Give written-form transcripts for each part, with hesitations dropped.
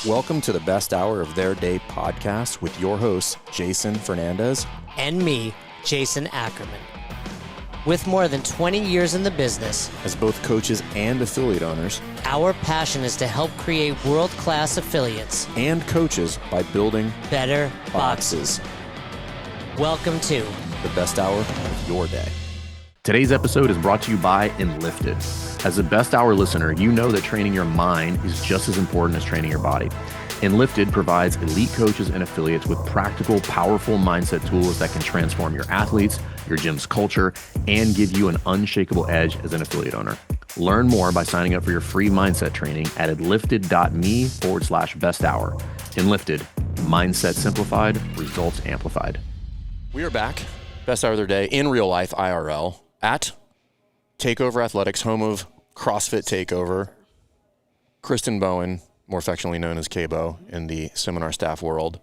Welcome to the best hour of their day podcast with your hosts, Jason Fernandez. And me, Jason Ackerman. With more than 20 years in the business, As both coaches and affiliate owners, our passion is to help create world-class affiliates and coaches by building better boxes. Welcome to the best hour of your day. Today's episode is brought to you by ENLIFTED. As a best hour listener, you know that training your mind is just as important as training your body. ENLIFTED provides elite coaches and affiliates with practical, powerful mindset tools that can transform your athletes, your gym's culture, and give you an unshakable edge as an affiliate owner. Learn more by signing up for your free mindset training at enlifted.me/best hour. ENLIFTED, mindset simplified, results amplified. We are back, best hour of their day, in real life, IRL, at Takeover Athletics, home of CrossFit Takeover. Kristin Bowen, more affectionately known as K-Bo in the seminar staff world.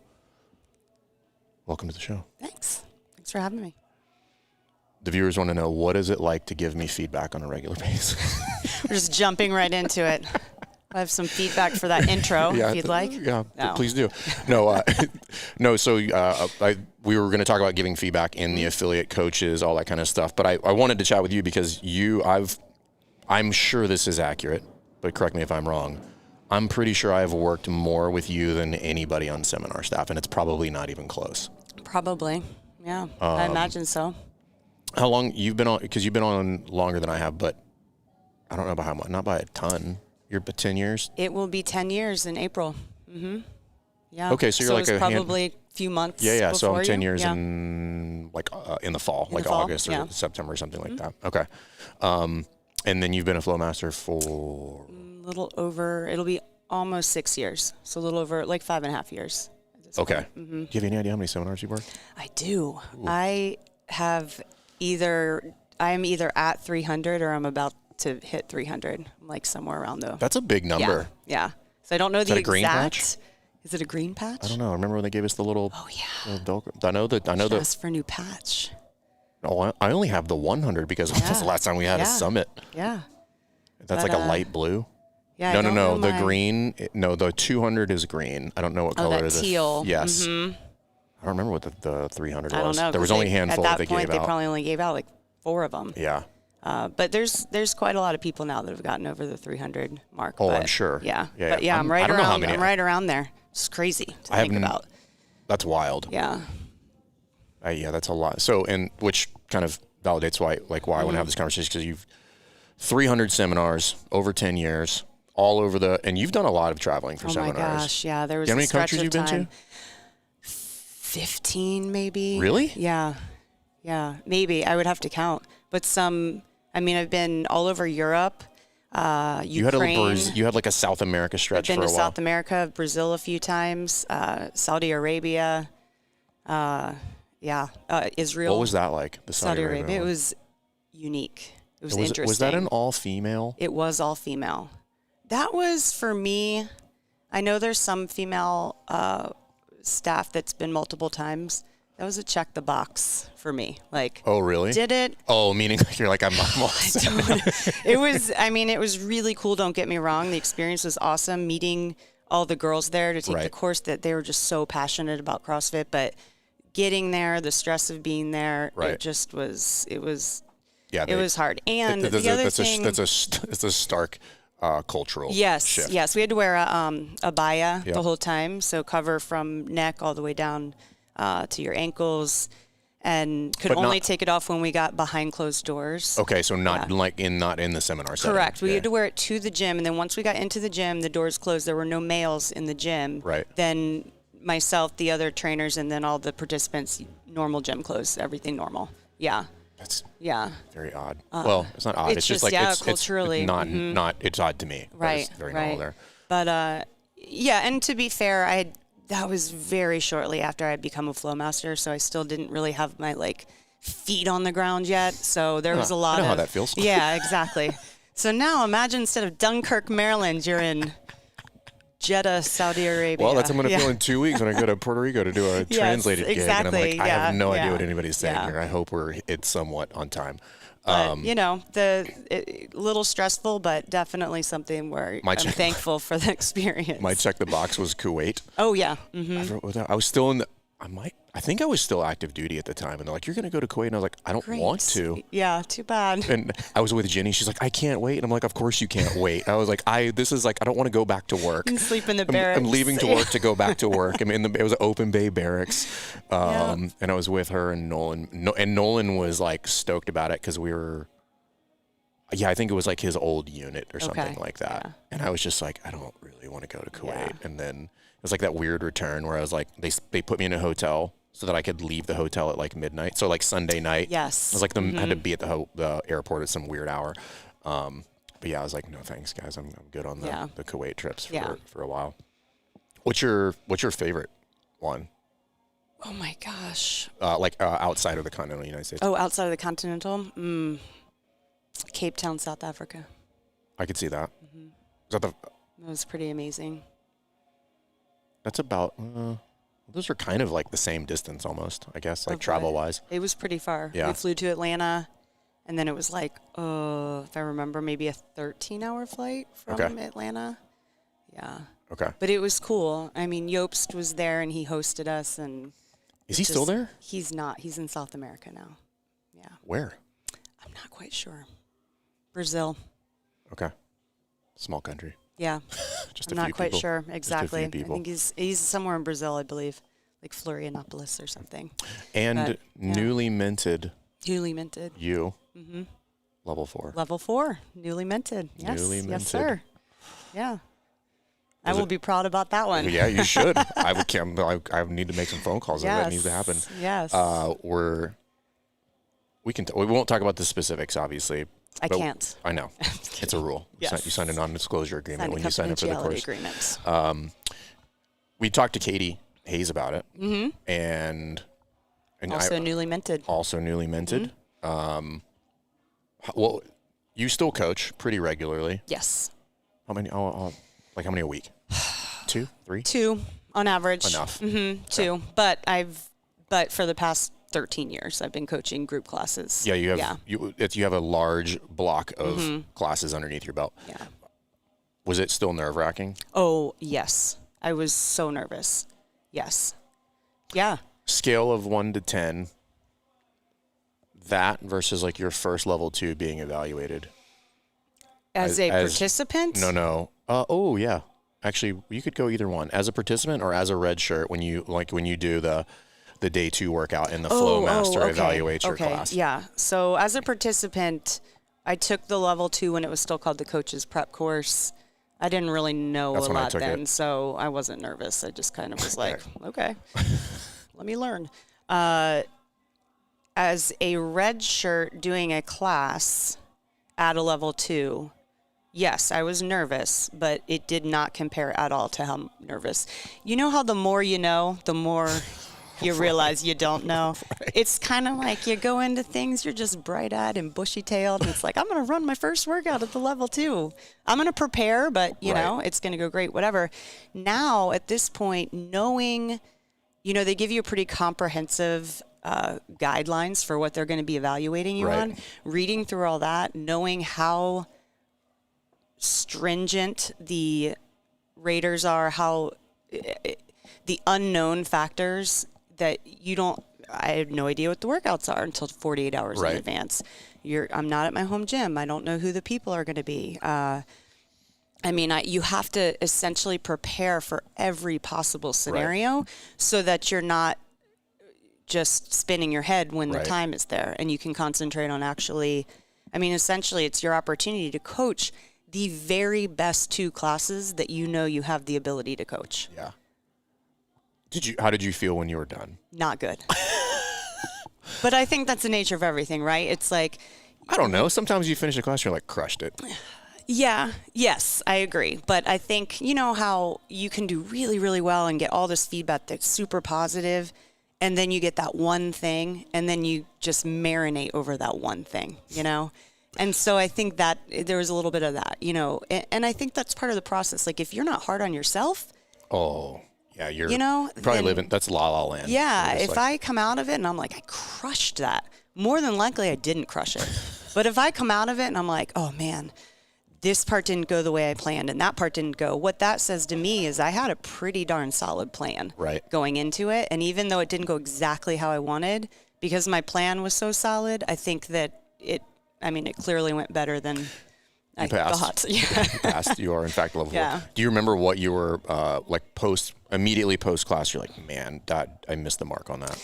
Welcome to the show. Thanks for having me. The viewers want to know, what is it like to give me feedback on a regular basis? We're just jumping right into it. I have some feedback for that intro, if you'd like. Yeah, No. please do. No, no. So we were going to talk about giving feedback in the affiliate coaches, all that kind of stuff. But I wanted to chat with you because I'm sure this is accurate, but correct me if I'm wrong. I'm pretty sure I've worked more with you than anybody on seminar staff, and it's probably not even close. Probably, yeah. I imagine so. How long you've been on? Because you've been on longer than I have, but I don't know about how much. Not by a ton. You're 10 years? It will be 10 years in April. Mm-hmm. Yeah. Okay, so you're like it's probably a few months. Yeah. So I'm 10 you. years Yeah. in the fall, In like the fall, August or yeah. September or something like that. Okay. And then you've been a flow master for A little over. It'll be almost 6 years. So a little over, like 5.5 years. okay. Mm-hmm. Do you have any idea how many seminars you've worked? I do. Ooh. I'm either at 300 or I'm about to hit 300. I'm like somewhere around the. That's a big number. Yeah. So I don't know the exact. Green patch? Is it a green patch? I don't know. I remember when they gave us the little. Oh yeah. Little I know that. Ask for a new patch. No, I only have the 100 because that's the last time we had a summit. Yeah. That's like a light blue. Yeah. No. The green. No, the 200 is green. I don't know what color it is. Teal. Yes. Mm-hmm. I don't remember what the 300 was. I don't know. There was only a handful that they gave out. At that point, they probably only gave out like 4 of them. Yeah. But there's quite a lot of people now that have gotten over the 300 mark. Oh, but, I'm sure. Yeah. Yeah. But yeah, I'm right I don't know how around. many I'm right around there. It's crazy to think about. That's wild. Yeah. Yeah, that's a lot. So, and which kind of validates why I want to have this conversation, because you've 300 seminars over 10 years, all over and you've done a lot of traveling for seminars. Oh my gosh, yeah. There was how many a stretch countries of you've been time. to? 15 maybe. Really? Yeah, maybe. I would have to count. But I've been all over Europe, Ukraine. You had like a South America stretch for a while. I've been to South America, Brazil a few times, Saudi Arabia, Israel. What was that like, the Saudi Arabia? It was unique. It was interesting. Was that an all-female? It was all female. That was, for me, I know there's some female staff that's been multiple times. That was a check the box for me. Like, oh, really? Did it? Oh, meaning you're like, I'm all It was really cool, don't get me wrong. The experience was awesome, meeting all the girls there to take the course, that they were just so passionate about CrossFit. But getting there, the stress of being there, it just was, it was hard. And the other thing. It's a stark cultural shift. Yes. We had to wear a abaya the whole time, so cover from neck all the way down to your ankles, and could only take it off when we got behind closed doors. Okay, so not in the seminar setting. Correct. We had to wear it to the gym, and then once we got into the gym, the doors closed. There were no males in the gym. Right. Then myself, the other trainers, and then all the participants, normal gym clothes, everything normal. Yeah. That's very odd. Well, it's not odd. It's just like culturally it's not. It's odd to me. Right. It's very normal there. But and to be fair, that was very shortly after I had become a flow master, so I still didn't really have my feet on the ground yet. So there was a lot I know how that feels. Yeah, exactly. So now imagine instead of Dunkirk, Maryland, you're in Jeddah, Saudi Arabia. Well, that's what I'm going to feel in 2 weeks when I go to Puerto Rico to do a translated gig. And I'm like, I have no idea what anybody's saying here. I hope it's somewhat on time. But, little stressful, but definitely something where I'm thankful for the experience. My check the box was Kuwait. Oh, yeah. I was still I think I was still active duty at the time. And they're like, you're going to go to Kuwait. And I was like, I don't want to. Yeah, too bad. And I was with Jenny. She's like, I can't wait. And I'm like, of course you can't wait. I was like, I don't want to go back to work. And sleep in the barracks. I'm leaving to work to go back to work. It was an open bay barracks. And I was with her and Nolan. And Nolan was like stoked about it because we were, I think it was like his old unit or something like that. Yeah. And I was just like, I don't really want to go to Kuwait. Yeah. And then it was like that weird return where I was like, they put me in a hotel so that I could leave the hotel at like midnight. So like Sunday night. Yes. I was like, I had to be at the airport at some weird hour. But yeah, I was like, no thanks, guys. I'm good on the Kuwait trips for a while. What's your favorite one? Oh my gosh. Outside of the continental United States. Oh, outside of the continental? Cape Town, South Africa. I could see that. Mm-hmm. Is that it was pretty amazing. That's about, those are kind of like the same distance almost, I guess, like travel-wise. It was pretty far. Yeah. We flew to Atlanta, and then it was like, if I remember, maybe a 13-hour flight from Atlanta. Yeah. Okay. But it was cool. I mean, Jobst was there, and he hosted us. And is he still there? He's not. He's in South America now. Yeah. Where? I'm not quite sure. Brazil. Okay. Small country. Yeah. Just I'm not quite sure exactly. I think he's somewhere in Brazil, I believe, like Florianopolis or something. And newly minted. Newly minted. You. Mm-hmm. Level 4. Level 4. Newly minted. Yes. Newly minted. Yes, sir. Yeah. I will be proud about that one. Yeah, you should. I need to make some phone calls. That needs to happen. Yes. We won't talk about the specifics, obviously. I can't. I know. It's a rule. Yes. You signed a non-disclosure agreement when you signed up for the course. Agreement. We talked to Katie Hayes about it. Mm-hmm. And also newly minted. Also newly minted. Mm-hmm. Well, you still coach pretty regularly. Yes. How many? How many a week? 2, 3? 2 on average. Enough. Mm-hmm. 2. But for the past 13 years, I've been coaching group classes. Yeah, you have a large block of classes underneath your belt. Yeah. Was it still nerve-wracking? Oh, yes. I was so nervous. Yes. Yeah. Scale of 1 to 10, that versus like your first level 2 being evaluated. As a participant? No. Oh, yeah. Actually, you could go either one. As a participant or as a red shirt when you do the day 2 workout and the Flow Master evaluates your class. Yeah. So as a participant, I took the level 2 when it was still called the coach's prep course. I didn't really know a lot then, so I wasn't nervous. I just kind of was like, okay, let me learn. As a red shirt doing a class at a level 2, yes, I was nervous, but it did not compare at all to how nervous. You know how the more you know, the more you realize you don't know. Right. It's kind of like you go into things, you're just bright-eyed and bushy-tailed, and it's like, I'm going to run my first workout at the level 2. I'm going to prepare, but, you know, it's going to go great, whatever. Now, at this point, knowing, they give you a pretty comprehensive guidelines for what they're going to be evaluating you on. Reading through all that, knowing how stringent the raters are, how the unknown factors that I have no idea what the workouts are until 48 hours in advance. I'm not at my home gym. I don't know who the people are going to be. You have to essentially prepare for every possible scenario so that you're not just spinning your head when the time is there, and you can concentrate on essentially it's your opportunity to coach the very best 2 classes that you have the ability to coach. Yeah. How did you feel when you were done? Not good. But I think that's the nature of everything, right? It's like, I don't know. Sometimes you finish a class, you're like, crushed it. Yeah. Yes, I agree. But I think, how you can do really, really well and get all this feedback that's super positive, and then you get that one thing, and then you just marinate over that one thing, And so I think that there was a little bit of that, and I think that's part of the process. Like, if you're not hard on yourself. Oh, yeah, you're probably living, that's la la land. Yeah, if I come out of it and I'm like, I crushed that, more than likely I didn't crush it. But if I come out of it and I'm like, oh man, this part didn't go the way I planned and that part didn't go, what that says to me is I had a pretty darn solid plan going into it. And even though it didn't go exactly how I wanted, because my plan was so solid, I think that it clearly went better than I thought. Yeah. You passed. You are, in fact, level 4. Yeah. Do you remember what you were immediately post-class, you're like, man, I missed the mark on that?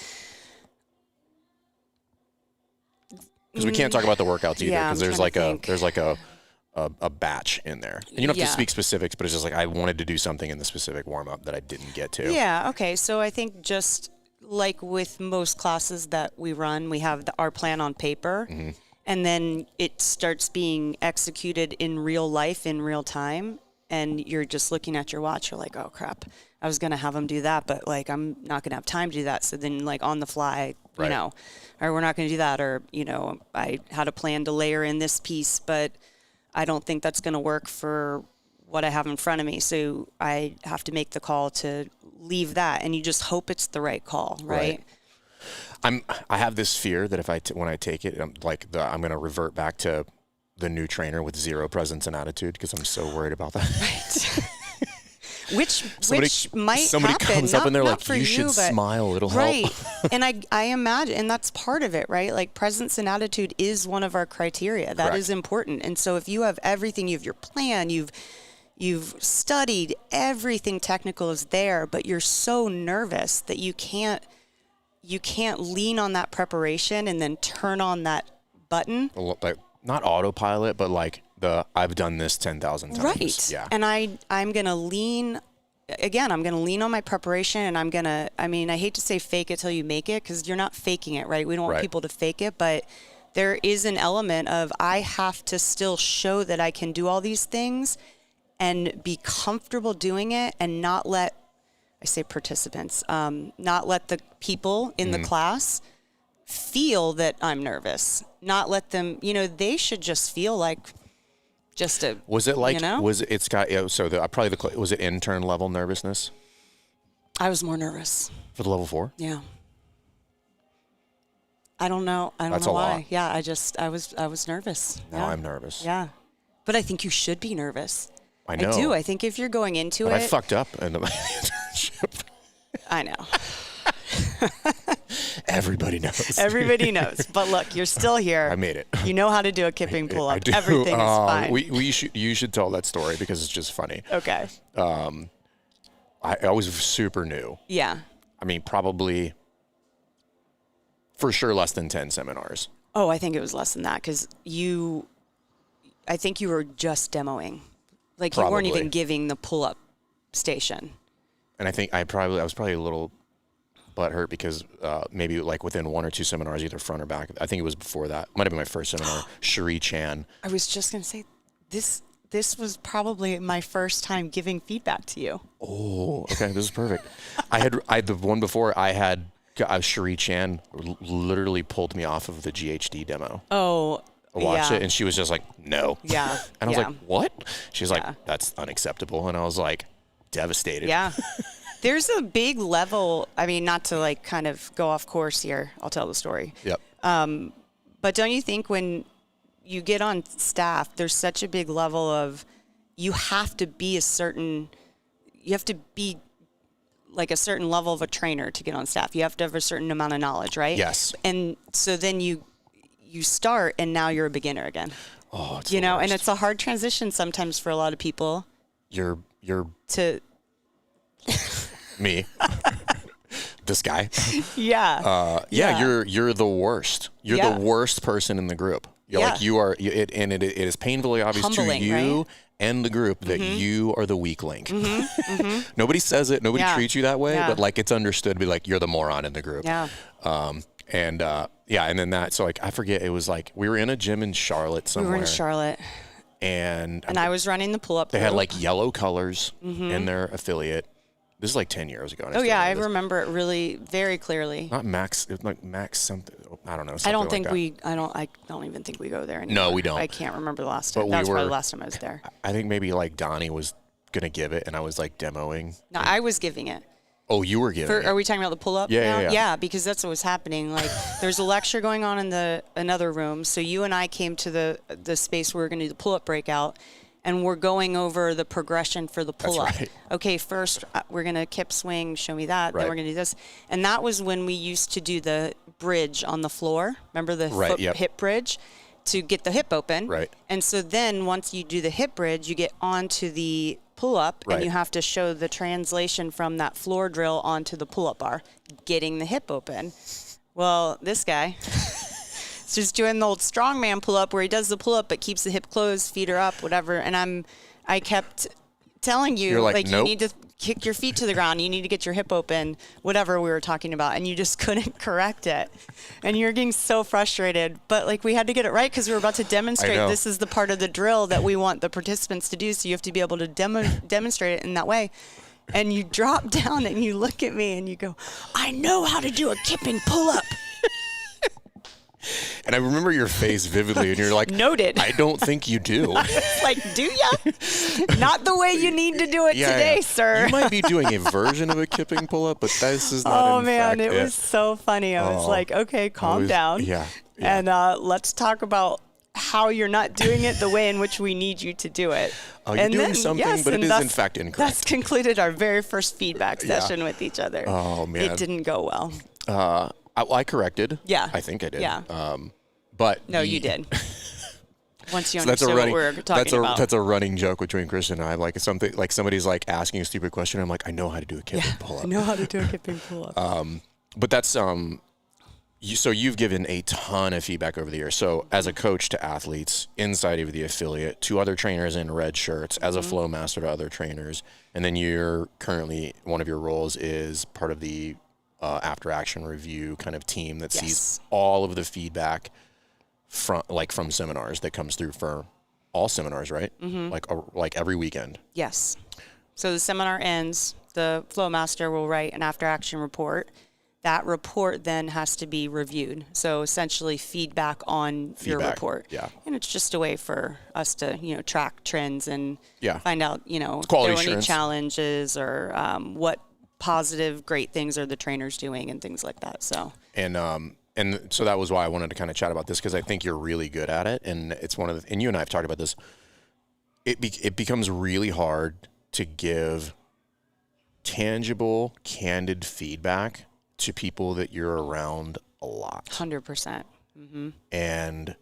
Because we can't talk about the workouts either, because there's like a batch in there. And you don't have to speak specifics, but it's just like I wanted to do something in the specific warm-up that I didn't get to. Yeah, okay. So I think just like with most classes that we run, we have our plan on paper, and then it starts being executed in real life, in real time, and you're just looking at your watch. You're like, oh, crap. I was going to have them do that, but like I'm not going to have time to do that. So then like on the fly, you know, or we're not going to do that, or, you know, I had a plan to layer in this piece, but I don't think that's going to work for what I have in front of me. So I have to make the call to leave that, and you just hope it's the right call, right? I have this fear that when I take it, I'm going to revert back to the new trainer with zero presence and attitude, because I'm so worried about that. Right. Which might somebody happen. Comes up and they're like, you should but, smile, it'll help. And I imagine, and that's part of it, right? Like presence and attitude is one of our criteria. That is important. And so if you have everything, you have your plan, you've studied, everything technical is there, but you're so nervous that you can't lean on that preparation and then turn on that button. Like, not autopilot, but like I've done this 10,000 times. Right. Yeah. And I'm going to lean on my preparation, and I hate to say fake it till you make it, because you're not faking it, right? We don't want people to fake it, but there is an element of I have to still show that I can do all these things and be comfortable doing it, and not let, I say participants, not let the people in the class feel that I'm nervous. Not let them, they should just feel like just a, was it like, was it intern level nervousness? I was more nervous. For the level 4? Yeah. I don't know. I don't know why. Lot. Yeah. I was nervous. Now I'm nervous. Yeah. But I think you should be nervous. I know. I do. I think if you're going into I fucked up in the internship. I know. Everybody knows. Everybody knows. But look, you're still here. I made it. You know how to do a kipping pull-up. I do. Everything is fine. You should tell that story, because it's just funny. Okay. I was super new. Yeah. I mean, probably for sure less than 10 seminars. Oh, I think it was less than that, because I think you were just demoing. Like you weren't even giving the pull-up station. And I think I was probably a little butthurt, because maybe like within 1 or 2 seminars, either front or back. I think it was before that. Might have been my first seminar. Cherie Chan. I was just going to say, this was probably my first time giving feedback to you. Oh, okay. This is perfect. I had the one before I had Cherie Chan literally pulled me off of the GHD demo. Oh, watch it, and she was just like, no. Yeah. And I was like, what? She's like, that's unacceptable. And I was like, devastated. Yeah. There's a big level, I mean, not to like kind of go off course here, I'll tell the story. Yep. But don't you think when you get on staff, there's such a big level of, you have to be like a certain level of a trainer to get on staff. You have to have a certain amount of knowledge, right? Yes. And so then you start, and now you're a beginner again. Oh, it's and it's a hard transition sometimes for a lot of people. You're to me. This guy. Yeah. You're the worst. You're the worst person in the group. Like you are, and it is painfully obvious humbling, to you right? and the group that you are the weak link. Nobody says it. Nobody treats you that way, but like it's understood to be like, you're the moron in the group. Yeah. And then that, so like, I forget, it was like, we were in a gym in Charlotte somewhere. We were in Charlotte. And I was running the pull-up. They had like yellow colors in their affiliate. This is like 10 years ago. Oh yeah, I remember it really very clearly. Not Max, it was like Max something. I don't know. I don't even think we go there anymore. No, we don't. I can't remember the last time. That was probably the last time I was there. I think maybe like Donnie was gonna give it, and I was like demoing. No, I was giving it. Oh, you were giving it. Are we talking about the pull-up Yeah, now? yeah. Yeah, because that's what was happening. Like, there's a lecture going on in another room. So you and I came to the space where we're going to do the pull-up breakout, and we're going over the progression for the pull-up. That's right. Okay, first we're going to kip swing, show me that. Right. Then we're going to do this. And that was when we used to do the bridge on the floor. Remember the hip bridge? To get the hip open. Right. And so then once you do the hip bridge, you get onto the pull-up, and you have to show the translation from that floor drill onto the pull-up bar, getting the hip open. Well, this guy is just doing the old strongman pull-up where he does the pull-up but keeps the hip closed, feet are up, whatever. And I kept telling you, You're like, nope. You need to kick your feet to the ground. You need to get your hip open, whatever we were talking about. And you just couldn't correct it. And you're getting so frustrated. But like, we had to get it right because we were about to demonstrate this is the part of the drill that we want the participants to do. So you have to be able to demonstrate it in that way. And you drop down and you look at me and you go, I know how to do a kipping pull-up. And I remember your face vividly, and you're like, noted. I don't think you do. Like, do ya? Not the way you need to do it today, sir. You might be doing a version of a kipping pull-up, but this is not in fact it was so funny. I was like, okay, calm down. Yeah. And let's talk about how you're not doing it the way in which we need you to do it. Oh, you're doing something, but it is in fact incorrect. That's concluded our very first feedback session with each other. Oh, man. It didn't go well. I corrected. Yeah. I think I did. Yeah. But no, you did. Once you so understood what we were talking about. That's a running joke between Kristin and I. Like something like somebody's like asking a stupid question. I'm like, I know how to do a kipping pull-up. I know how to do a kipping pull-up. But that's so you've given a ton of feedback over the years. So as a coach to athletes inside of the affiliate, to other trainers in red shirts, as a flow master to other trainers, and then you're currently one of your roles is part of the after action review kind of team that sees all of the feedback from seminars that comes through for all seminars, right? Like every weekend. Yes. So the seminar ends, the flow master will write an after action report. That report then has to be reviewed. So essentially feedback on your report. Yeah. And it's just a way for us to, track trends and find out, if quality there were any assurance. Challenges or what positive, great things are the trainers doing and things like that. So and so that was why I wanted to kind of chat about this, because I think you're really good at it, and it's one of the, and you and I have talked about this. It becomes really hard to give tangible, candid feedback to people that you're around a lot. 100%. Mm-hmm. And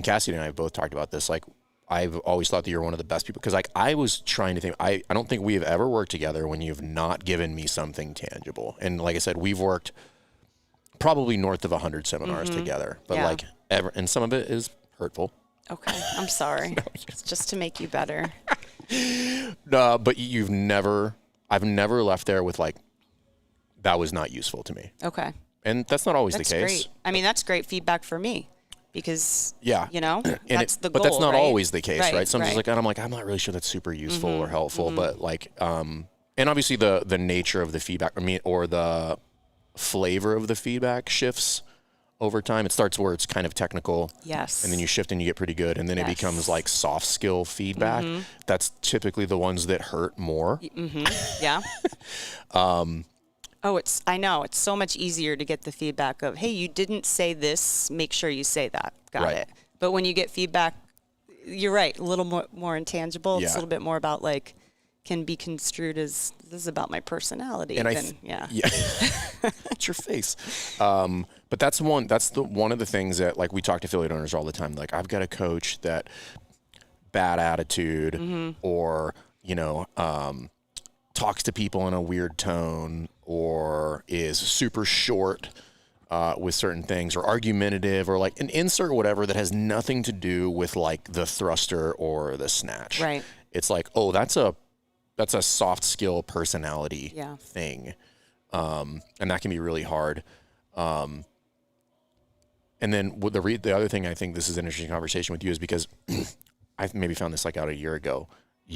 Cassidy and I have both talked about this. Like, I've always thought that you're one of the best people, because like I was trying to think, I don't think we have ever worked together when you've not given me something tangible. And like I said, we've worked probably north of 100 seminars together, but and some of it is hurtful. Okay, I'm sorry. It's just to make you better. But I've never left there with like, that was not useful to me. Okay. And that's not always That's the case. Great. I mean, that's great feedback for me, because that's the goal. But that's not right? always the case, right? Sometimes right. like, and I'm like, I'm not really sure that's super useful or helpful, but like, and obviously the nature of the feedback, or the flavor of the feedback shifts over time. It starts where it's kind of technical. Yes. And then you shift and you get pretty good. And then it becomes like soft skill feedback. That's typically the ones that hurt more. Yeah. I know. It's so much easier to get the feedback of, hey, you didn't say this, make sure you say that. Got it. But when you get feedback, you're right, a little more intangible. It's a little bit more about like, can be construed as, this is about my personality. And it's your face. But that's one of the things that, like, we talk to affiliate owners all the time. Like, I've got a coach that bad attitude or, talks to people in a weird tone or is super short with certain things, or argumentative, or like an insert whatever that has nothing to do with like the thruster or the snatch. Right. It's like, oh, that's a soft skill personality thing. And that can be really hard. And then the other thing, I think this is an interesting conversation with you, is because I maybe found this like out a year ago. I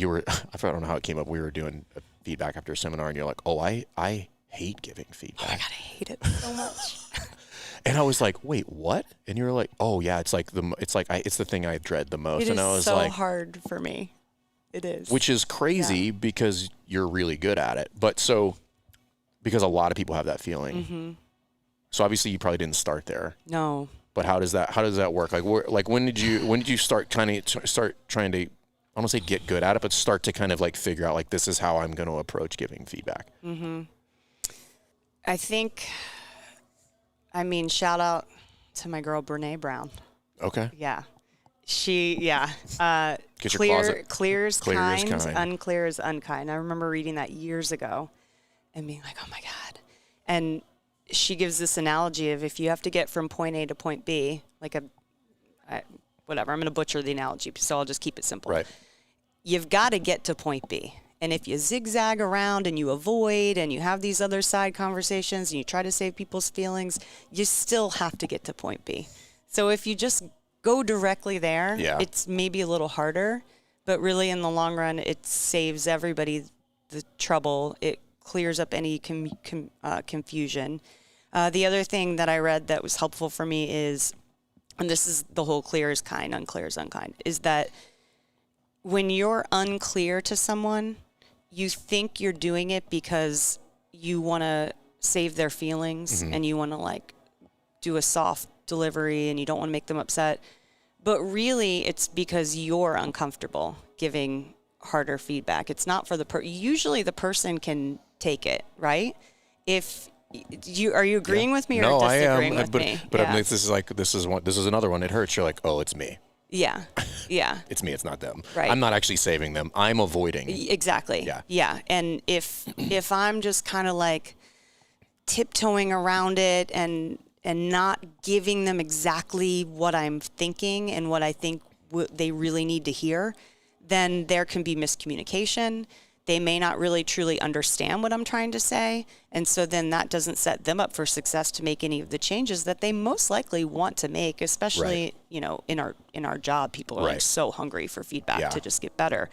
don't know how it came up. We were doing feedback after a seminar, and you're like, oh, I hate giving feedback. Oh my God, I hate it so much. And I was like, wait, what? And you're like, oh yeah, it's the thing I dread the most. And I was so like, hard for me. It is. Which is crazy because you're really good at it. But Because a lot of people have that feeling. Mm-hmm. So obviously you probably didn't start there. No. But how does that work? Like when did you start trying to, I don't say get good at it, but start to kind of like figure out like, this is how I'm going to approach giving feedback? Mm-hmm. I think, shout out to my girl, Brene Brown. Okay. Yeah. Clear is kind, unclear is unkind. I remember reading that years ago and being like, oh my God. And she gives this analogy of if you have to get from point A to point B, whatever, I'm going to butcher the analogy, so I'll just keep it simple. Right. You've got to get to point B. And if you zigzag around and you avoid and you have these other side conversations and you try to save people's feelings, you still have to get to point B. So if you just go directly there, it's maybe a little harder, but really in the long run, it saves everybody the trouble. It clears up any confusion. The other thing that I read that was helpful for me is, and this is the whole clear is kind, unclear is unkind, is that when you're unclear to someone, you think you're doing it because you want to save their feelings and you want to like do a soft delivery and you don't want to make them upset. But really, it's because you're uncomfortable giving harder feedback. It's not for usually the person can take it, right? Are you agreeing with me or disagreeing with me? But this is another one. It hurts. You're like, oh, it's me. Yeah. Yeah. It's me. It's not them. Right. I'm not actually saving them. I'm avoiding. Exactly. Yeah. Yeah. And if I'm just kind of like tiptoeing around it and not giving them exactly what I'm thinking and what I think they really need to hear, then there can be miscommunication. They may not really truly understand what I'm trying to say. And so then that doesn't set them up for success to make any of the changes that they most likely want to make, especially, in our job, people are like so hungry for feedback to just get better,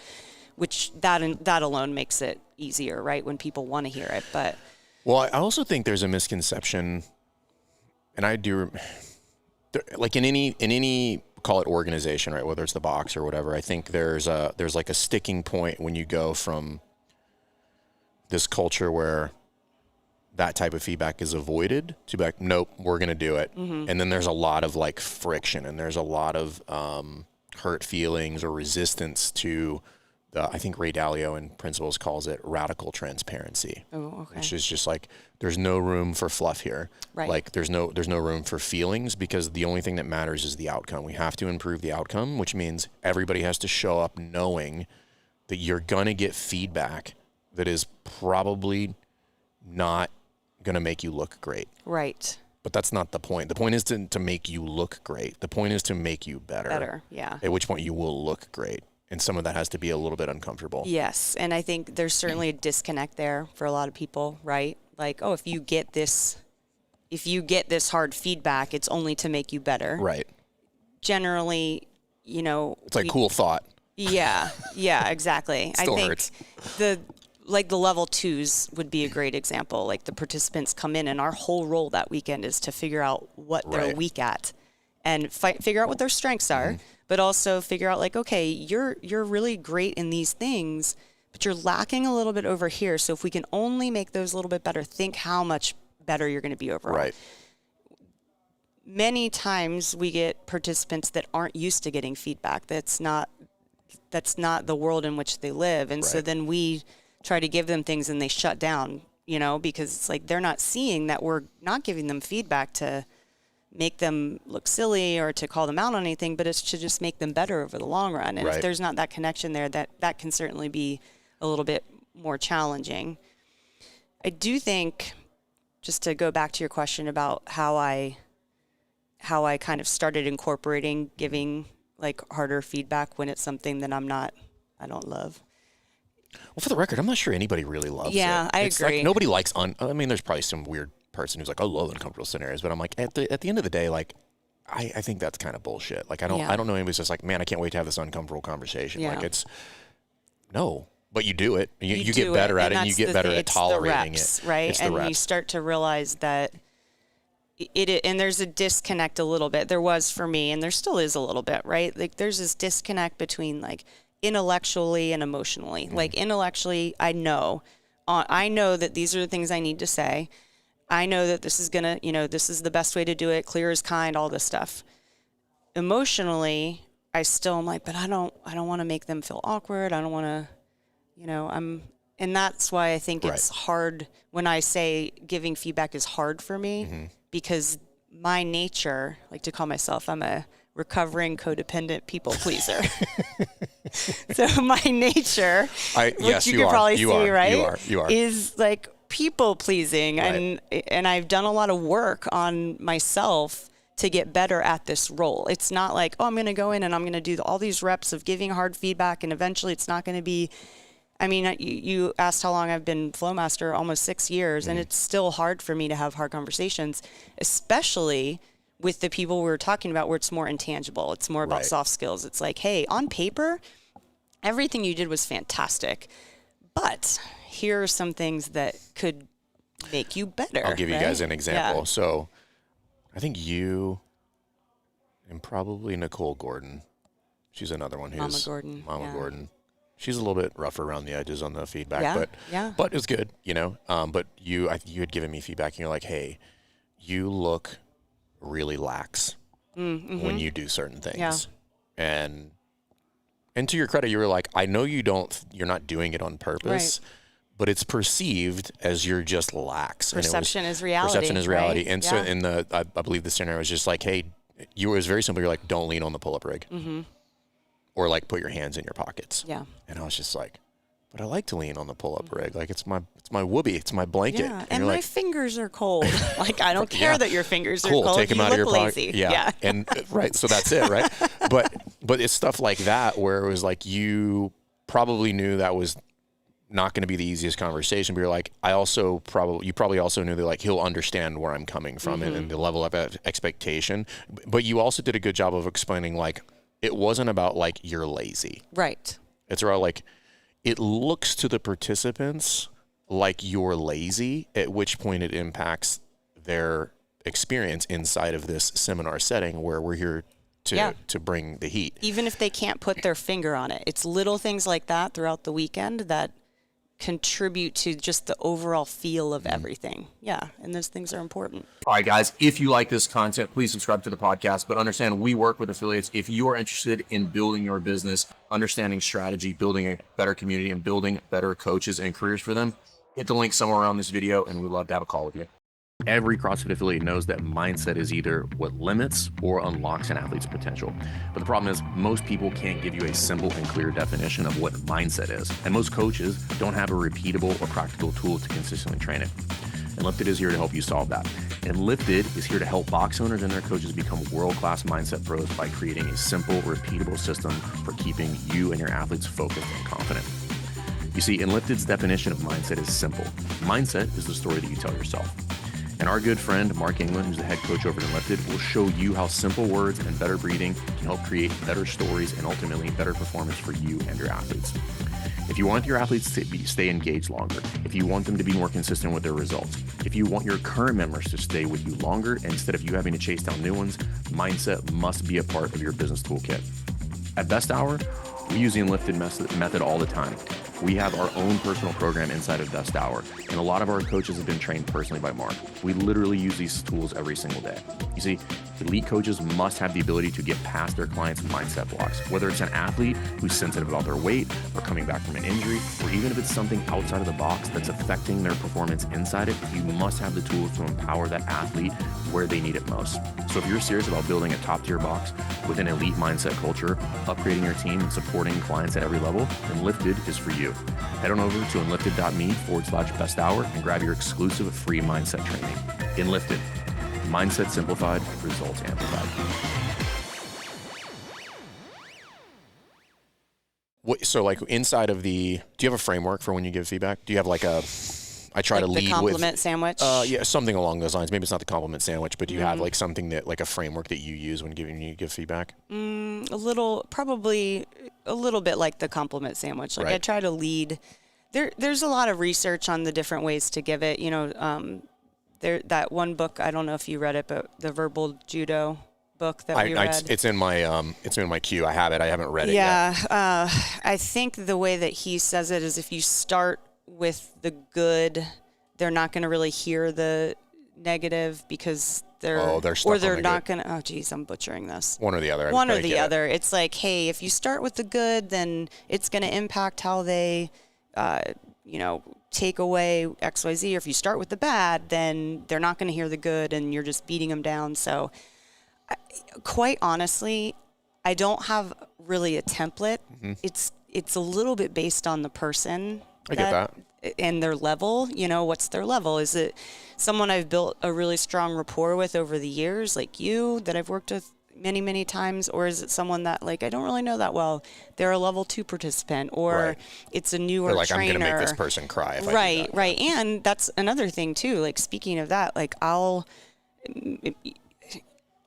which that alone makes it easier, right? When people want to hear it. But well, I also think there's a misconception, and I do, like in any call it organization, right? Whether it's the box or whatever, I think there's like a sticking point when you go from this culture where that type of feedback is avoided to be like, nope, we're going to do it. Mm-hmm. And then there's a lot of like friction and there's a lot of hurt feelings or resistance to I think Ray Dalio in Principles calls it radical transparency. Oh, okay. Which is just like, there's no room for fluff here. Right. Like there's no room for feelings because the only thing that matters is the outcome. We have to improve the outcome, which means everybody has to show up knowing that you're going to get feedback that is probably not going to make you look great. Right. But that's not the point. The point is to make you look great. The point is to make you better. Better, yeah. At which point you will look great. And some of that has to be a little bit uncomfortable. Yes. And I think there's certainly a disconnect there for a lot of people, right? Like, oh, if you get this hard feedback, it's only to make you better. Right. Generally, it's like cool thought. Yeah. Yeah, exactly. Still I think hurts. the level 2s would be a great example. Like the participants come in and our whole role that weekend is to figure out what they're weak at and figure out what their strengths are, but also figure out like, okay, you're really great in these things, but you're lacking a little bit over here. So if we can only make those a little bit better, think how much better you're going to be overall. Right. Many times we get participants that aren't used to getting feedback. That's not the world in which they live. And so then we try to give them things and they shut down, because it's like they're not seeing that we're not giving them feedback to make them look silly or to call them out on anything, but it's to just make them better over the long run. And if there's not that connection there, that can certainly be a little bit more challenging. I do think, just to go back to your question about how I kind of started incorporating giving like harder feedback when it's something that I don't love. Well, for the record, I'm not sure anybody really loves it. Yeah, I agree. Like nobody likes there's probably some weird person who's like, I love uncomfortable scenarios, but I'm like, at the end of the day, like, I think that's kind of bullshit. Like, I don't know anybody's just like, man, I can't wait to have this uncomfortable conversation. Yeah. Like but you do it. You get better at it, and you get better at tolerating it. Right? It's the reps. You start to realize that and there's a disconnect a little bit. There was for me, and there still is a little bit, right? Like there's this disconnect between like intellectually and emotionally. Like intellectually, I know I know that these are the things I need to say. I know that this is gonna, this is the best way to do it. Clear as kind, all this stuff. Emotionally, I still am like, but I don't want to make them feel awkward. I don't want to, and that's why I think it's hard when I say giving feedback is hard for me, because my nature, like to call myself, I'm a recovering codependent people pleaser. So my nature, which you could probably see, right? You are. Is like people pleasing. Right. And I've done a lot of work on myself to get better at this role. It's not like, I'm going to go in and I'm going to do all these reps of giving hard feedback, and eventually it's not going to be, you asked how long I've been Flowmaster, almost 6 years, and it's still hard for me to have hard conversations, especially with the people we were talking about where it's more intangible. It's more about soft skills. It's like, hey, on paper, everything you did was fantastic, but here are some things that could make you better. I'll give you guys an example. Yeah. So I think you and probably Nicole Gordon. She's another one who's Mama Gordon. She's a little bit rough around the edges on the feedback, but it's good, But you had given me feedback, and you're like, hey, you look really lax when you do certain things. And to your credit, you were like, I know you're not doing it on purpose, but it's perceived as you're just lax. Perception is reality. Perception is reality. Right? And so I believe the scenario was just like, hey, it was very simple. You're like, don't lean on the pull-up rig. Or like put your hands in your pockets. Yeah. And I was just like, but I like to lean on the pull-up rig. Like it's my whoopee. It's my blanket. Yeah. And my fingers are cold. Like I don't care that your fingers are cold. Take them out of your lazy. pocket. Yeah. And so that's it, right? But it's stuff like that where it was like you probably knew that was not going to be the easiest conversation, but you're like, you probably also knew that like he'll understand where I'm coming from and the level of expectation. But you also did a good job of explaining like it wasn't about like you're lazy. Right. It's about like it looks to the participants like you're lazy, at which point it impacts their experience inside of this seminar setting where we're here to bring the heat. Even if they can't put their finger on it. It's little things like that throughout the weekend that contribute to just the overall feel of everything. Yeah. And those things are important. All right, guys, if you like this content, please subscribe to the podcast. But understand, we work with affiliates. If you are interested in building your business, understanding strategy, building a better community, and building better coaches and careers for them, hit the link somewhere around this video, and we'd love to have a call with you. Every CrossFit affiliate knows that mindset is either what limits or unlocks an athlete's potential. But the problem is most people can't give you a simple and clear definition of what mindset is. And most coaches don't have a repeatable or practical tool to consistently train it. ENLIFTED is here to help you solve that. ENLIFTED is here to help box owners and their coaches become world-class mindset pros by creating a simple, repeatable system for keeping you and your athletes focused and confident. You see, ENLIFTED's definition of mindset is simple. Mindset is the story that you tell yourself. And our good friend, Mark England, who's the head coach over at ENLIFTED, will show you how simple words and better breathing can help create better stories and ultimately better performance for you and your athletes. If you want your athletes to stay engaged longer, if you want them to be more consistent with their results, if you want your current members to stay with you longer instead of you having to chase down new ones, mindset must be a part of your business toolkit. At Best Hour, we use the ENLIFTED method all the time. We have our own personal program inside of Best Hour, and a lot of our coaches have been trained personally by Mark. We literally use these tools every single day. You see, elite coaches must have the ability to get past their clients' mindset blocks, whether it's an athlete who's sensitive about their weight or coming back from an injury, or even if it's something outside of the box that's affecting their performance inside it, you must have the tools to empower that athlete where they need it most. So if you're serious about building a top-tier box with an elite mindset culture, upgrading your team, and supporting clients at every level, ENLIFTED is for you. Head on over to enlifted.me/best hour and grab your exclusive free mindset training. ENLIFTED. Mindset simplified, results amplified. So like inside of do you have a framework for when you give feedback? Do you have like I try to lead with the compliment sandwich? Yeah, something along those lines. Maybe it's not the compliment sandwich, but do you have like something like a framework that you use when you give feedback? Probably a little bit like the compliment sandwich. Like I try to lead. There's a lot of research on the different ways to give it. That one book, I don't know if you read it, but the Verbal Judo book that we read. It's in my queue. I have it. I haven't read it yet. I think the way that he says it is if you start with the good, they're not going to really hear the negative because they're stuck or they're on the not good. going to, oh geez, I'm butchering this. One or the other. One or the other. It's like, hey, if you start with the good, then it's going to impact how they, take away XYZ. Or if you start with the bad, then they're not going to hear the good and you're just beating them down. So quite honestly, I don't have really a template. Mm-hmm. It's a little bit based on the person. I get that. And their level, what's their level? Is it someone I've built a really strong rapport with over the years, like you, that I've worked with many, many times? Or is it someone that, like, I don't really know that well? They're a level 2 participant, or it's a newer They're like, trainer. I'm going to make this person cry if I do that. Right. And that's another thing, too. Like, speaking of that, like,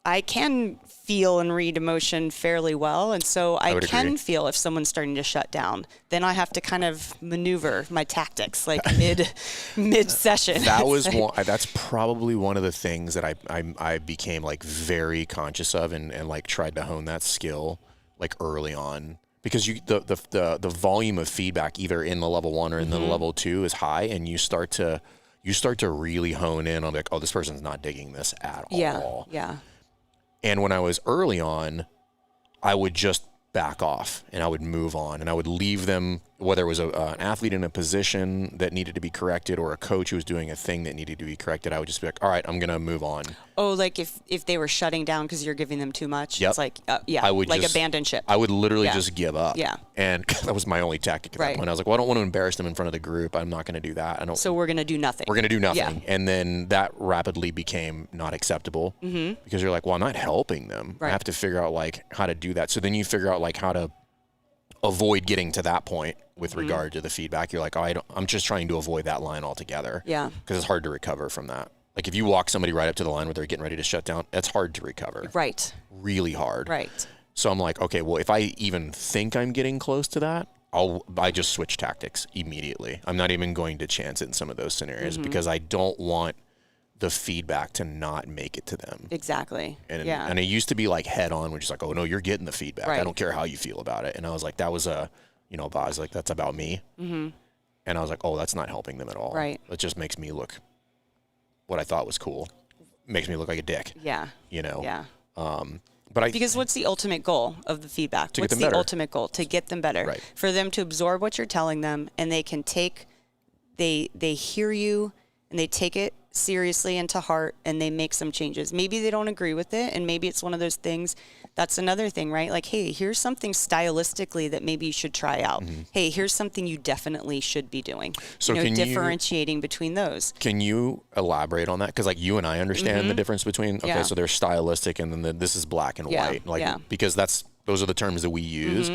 I can feel and read emotion fairly well. And so I can feel if someone's starting to shut down. Then I have to kind of maneuver my tactics, like mid session. That's probably one of the things that I became like very conscious of and like tried to hone that skill like early on, because the volume of feedback either in the level 1 or in the level 2 is high, and you start to really hone in on like, oh, this person's not digging this at all. Yeah. And when I was early on, I would just back off and I would move on and I would leave them, whether it was an athlete in a position that needed to be corrected or a coach who was doing a thing that needed to be corrected. I would just be like, all right, I'm going to move on. Oh, like if they were shutting down because you're giving them too much? Yep. It's like, I would like abandon ship. I would literally just give up. Yeah. And that was my only tactic at that point. I was like, well, I don't want to embarrass them in front of the group. I'm not going to do that. So we're going to do nothing. We're going to do nothing. Yeah. And then that rapidly became not acceptable because you're like, well, I'm not helping them. Right. I have to figure out like how to do that. So then you figure out like how to avoid getting to that point with regard to the feedback. You're like, oh, I'm just trying to avoid that line altogether. Yeah. Because it's hard to recover from that. Like if you walk somebody right up to the line where they're getting ready to shut down, it's hard to recover. Right. Really hard. Right. So I'm like, okay, well, if I even think I'm getting close to that, I just switch tactics immediately. I'm not even going to chance it in some of those scenarios because I don't want the feedback to not make it to them. Exactly. And it used to be like head on, which is like, oh no, you're getting the feedback. Right. I don't care how you feel about it. And I was like, that was I was like, that's about me. Mm-hmm. And I was like, oh, that's not helping them at all. Right. It just makes me look what I thought was cool. Makes me look like a dick. Yeah. Yeah. Because what's the ultimate goal of the feedback? To what's get them the better. Ultimate goal? To get them better. Right. For them to absorb what you're telling them, and they can they hear you and they take it seriously and to heart, and they make some changes. Maybe they don't agree with it, and maybe it's one of those things. That's another thing, right? Like, hey, here's something stylistically that maybe you should try out. Hey, here's something you definitely should be doing. So differentiating between those. Can you elaborate on that? Because like you and I understand the difference between, so they're stylistic and then this is black and white. Because those are the terms that we use.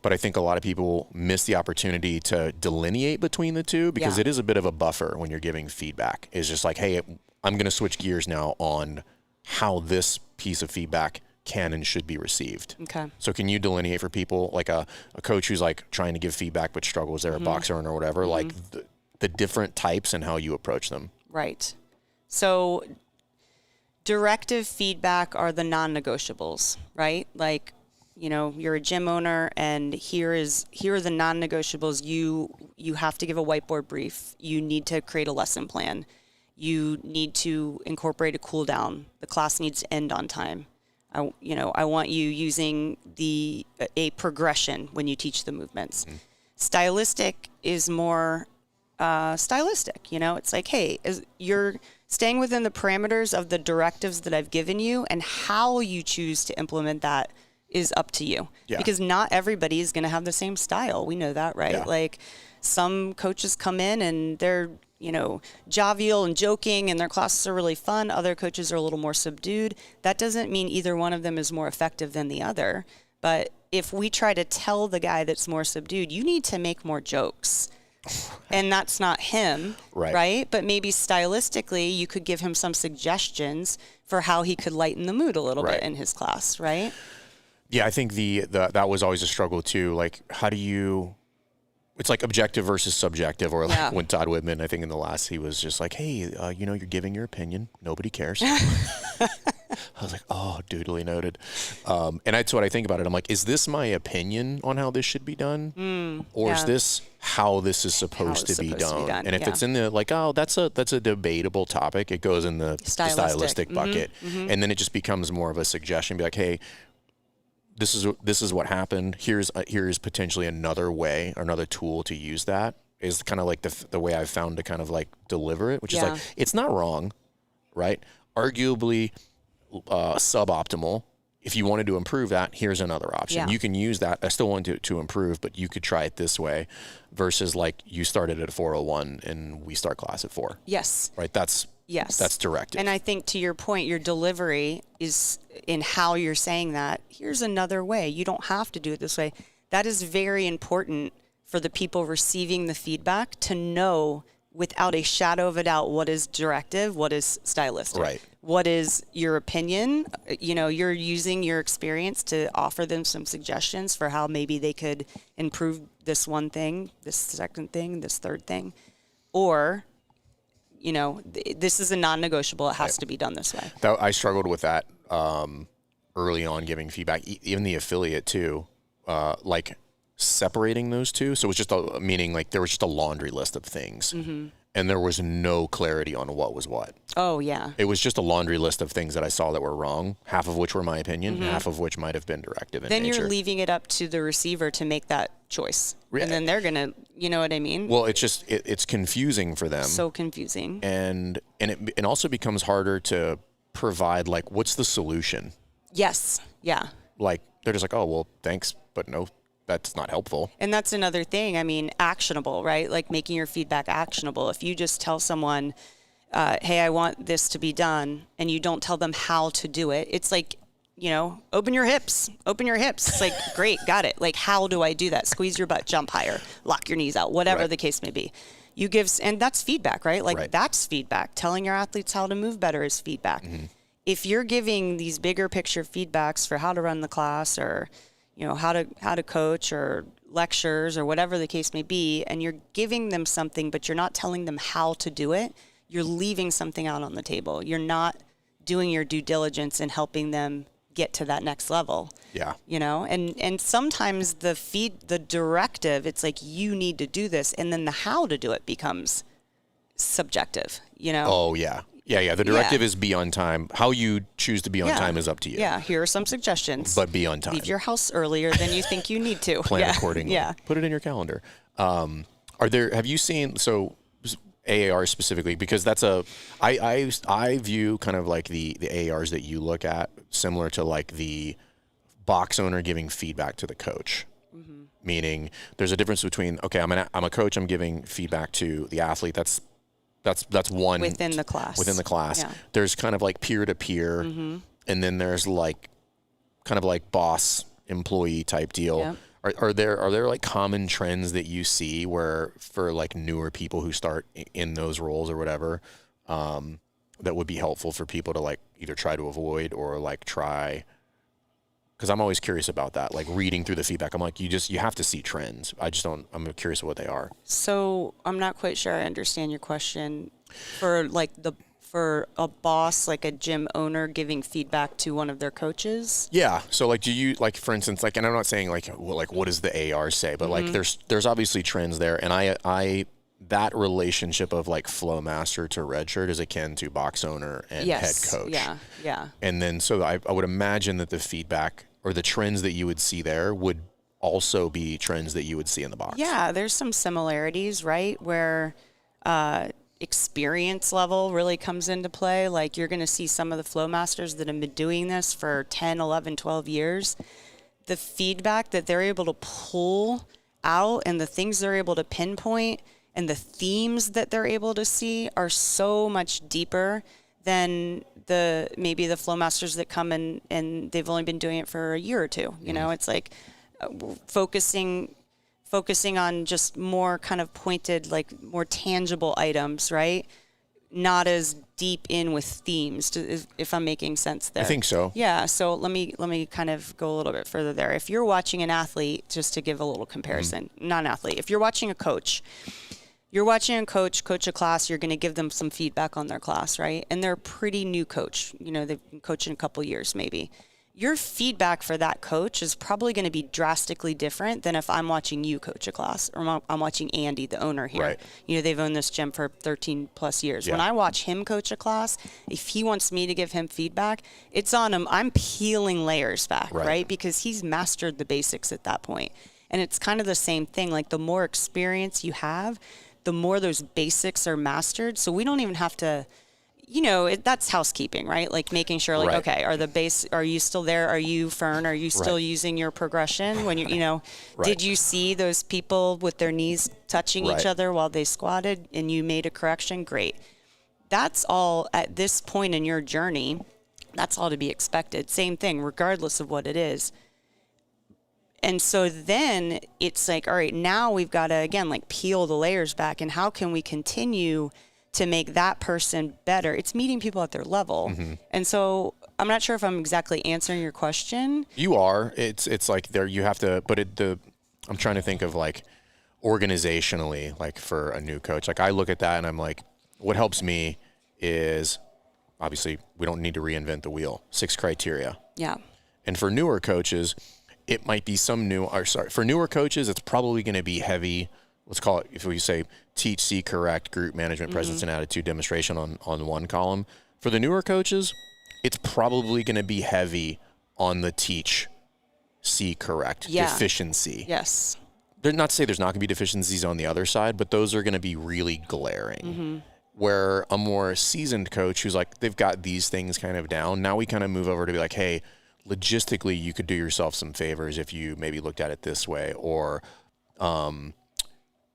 But I think a lot of people miss the opportunity to delineate between the two because it is a bit of a buffer when you're giving feedback. It's just like, hey, I'm going to switch gears now on how this piece of feedback can and should be received. Okay. So can you delineate for people, like a coach who's like trying to give feedback but struggles, they're a boxer or whatever, like the different types and how you approach them? Right. So directive feedback are the non-negotiables, right? Like, you're a gym owner, and here are the non-negotiables. You have to give a whiteboard brief. You need to create a lesson plan. You need to incorporate a cool down. The class needs to end on time. I want you using a progression when you teach the movements. Stylistic is more stylistic. It's like, hey, you're staying within the parameters of the directives that I've given you, and how you choose to implement that is up to you. Yeah. Because not everybody is going to have the same style. We know that, right? Yeah. Like some coaches come in and they're, jovial and joking and their classes are really fun. Other coaches are a little more subdued. That doesn't mean either one of them is more effective than the other. But if we try to tell the guy that's more subdued, you need to make more jokes. And that's not him, right? But maybe stylistically, you could give him some suggestions for how he could lighten the mood a little bit in his class, right? Yeah, I think that was always a struggle too. Like, how do you? It's like objective versus subjective, or like when Todd Whitman, I think in the last, he was just like, "Hey, you're giving your opinion. Nobody cares." I was like, oh, duly noted. And that's what I think about it. I'm like, is this my opinion on how this should be done? Or is this how this is supposed to be done? And if it's in the, like, oh, that's a debatable topic, it goes in the stylistic bucket. And then it just becomes more of a suggestion, be like, hey, this is what happened. Here's potentially another way or another tool to use that, is kind of like the way I've found to kind of like deliver it, which is like, it's not wrong, right? Arguably suboptimal. If you wanted to improve that, here's another option. You can use that. I still want to improve, but you could try it this way versus like you started at 4:01 and we start class at 4. Yes. Right. That's directive. And I think to your point, your delivery is in how you're saying that. Here's another way. You don't have to do it this way. That is very important for the people receiving the feedback to know without a shadow of a doubt what is directive, what is stylistic, right? What is your opinion? You know, you're using your experience to offer them some suggestions for how maybe they could improve this one thing, this second thing, this third thing, or, you know, this is a non-negotiable. It has to be done this way. I struggled with that early on, giving feedback, even the affiliate too, like separating those two. So it was just meaning like there was just a laundry list of things. And there was no clarity on what was what. Oh, yeah. It was just a laundry list of things that I saw that were wrong, half of which were my opinion, half of which might have been directive in nature. Then you're leaving it up to the receiver to make that choice. And then they're going to, you know what I mean? Well, it's just, it's confusing for them. So confusing. And it also becomes harder to provide, like, what's the solution? Yes. Yeah. Like, they're just like, oh, well, thanks, but no. That's not helpful. And that's another thing. I mean, actionable, right? Like making your feedback actionable. If you just tell someone, hey, I want this to be done, and you don't tell them how to do it, it's like, you know, open your hips. It's like, great, got it. Like, how do I do that? Squeeze your butt, jump higher, lock your knees out, whatever the case may be. You give, and that's feedback, right? Like that's feedback. Telling your athletes how to move better is feedback. If you're giving these bigger picture feedbacks for how to run the class, or you know, how to coach, or lectures, or whatever the case may be, and you're giving them something, but you're not telling them how to do it, you're leaving something out on the table. You're not doing your due diligence in helping them get to that next level. Yeah. You know, and sometimes the directive, it's like, you need to do this, and then the how to do it becomes subjective, you know? Oh, yeah. Yeah. The directive is be on time. How you choose to be on time is up to you. Yeah. Here are some suggestions. But be on time. Leave your house earlier than you think you need to. Plan accordingly. Yeah. Put it in your calendar. Have you seen, so AAR specifically, because that's I view kind of like the AARs that you look at similar to like the box owner giving feedback to the coach. Meaning there's a difference between, okay, I'm a coach, I'm giving feedback to the athlete. That's one within the class. Yeah. There's kind of like peer to peer, and then there's like kind of like boss employee type deal. Yeah. Are there like common trends that you see where for like newer people who start in those roles or whatever, that would be helpful for people to like either try to avoid or like try? Because I'm always curious about that, like reading through the feedback. I'm like, you have to see trends. I'm curious what they are. So I'm not quite sure I understand your question. For a boss, like a gym owner giving feedback to one of their coaches? Yeah. So like, do you, like, for instance, like, and I'm not saying like what does the AR say, but like there's obviously trends there. And I that relationship of like flow master to redshirt is akin to box owner and head coach. Yeah. Yeah. And then, so I would imagine that the feedback or the trends that you would see there would also be trends that you would see in the box. Yeah, there's some similarities, right? Where experience level really comes into play. Like, you're going to see some of the flow masters that have been doing this for 10, 11, 12 years. The feedback that they're able to pull out and the things they're able to pinpoint and the themes that they're able to see are so much deeper than maybe the flow masters that come in and they've only been doing it for a year or two. You know, it's like focusing on just more kind of pointed, like more tangible items, right? Not as deep in with themes, if I'm making sense there. I think so. Yeah. So let me kind of go a little bit further there. If you're watching an athlete, just to give a little comparison, not an athlete, if you're watching a coach, you're watching a coach a class, you're going to give them some feedback on their class, right? And they're a pretty new coach. You know, they've been coaching a couple years maybe. Your feedback for that coach is probably going to be drastically different than if I'm watching you coach a class, or I'm watching Andy, the owner here. Right. You know, they've owned this gym for 13 plus years. Yeah. When I watch him coach a class, if he wants me to give him feedback, it's on him. I'm peeling layers back, right? Because he's mastered the basics at that point. And it's kind of the same thing. Like, the more experience you have, the more those basics are mastered. So we don't even have to, you know, that's housekeeping, right? Like, making sure, like, okay, are you still there? Are you, Fern, are you still using your progression when you know, did you see those people with their knees touching each other while they squatted and you made a correction? Great. That's all at this point in your journey. That's all to be expected. Same thing, regardless of what it is. And so then it's like, all right, now we've got to, again, like, peel the layers back, and how can we continue to make that person better? It's meeting people at their level. And so I'm not sure if I'm exactly answering your question. You are. It's like there you have to, but I'm trying to think of, like, organizationally, like, for a new coach. Like, I look at that and I'm like, what helps me is, obviously, we don't need to reinvent the wheel. 6 criteria. Yeah. And for newer coaches, it might be for newer coaches, it's probably going to be heavy. Let's call it, if we say teach, see, correct, group management, presence and attitude, demonstration on one column. For the newer coaches, it's probably going to be heavy on the teach, see, correct, deficiency. Yes. They're not to say there's not going to be deficiencies on the other side, but those are going to be really glaring. Where a more seasoned coach who's like, they've got these things kind of down, now we kind of move over to be like, hey, logistically, you could do yourself some favors if you maybe looked at it this way, or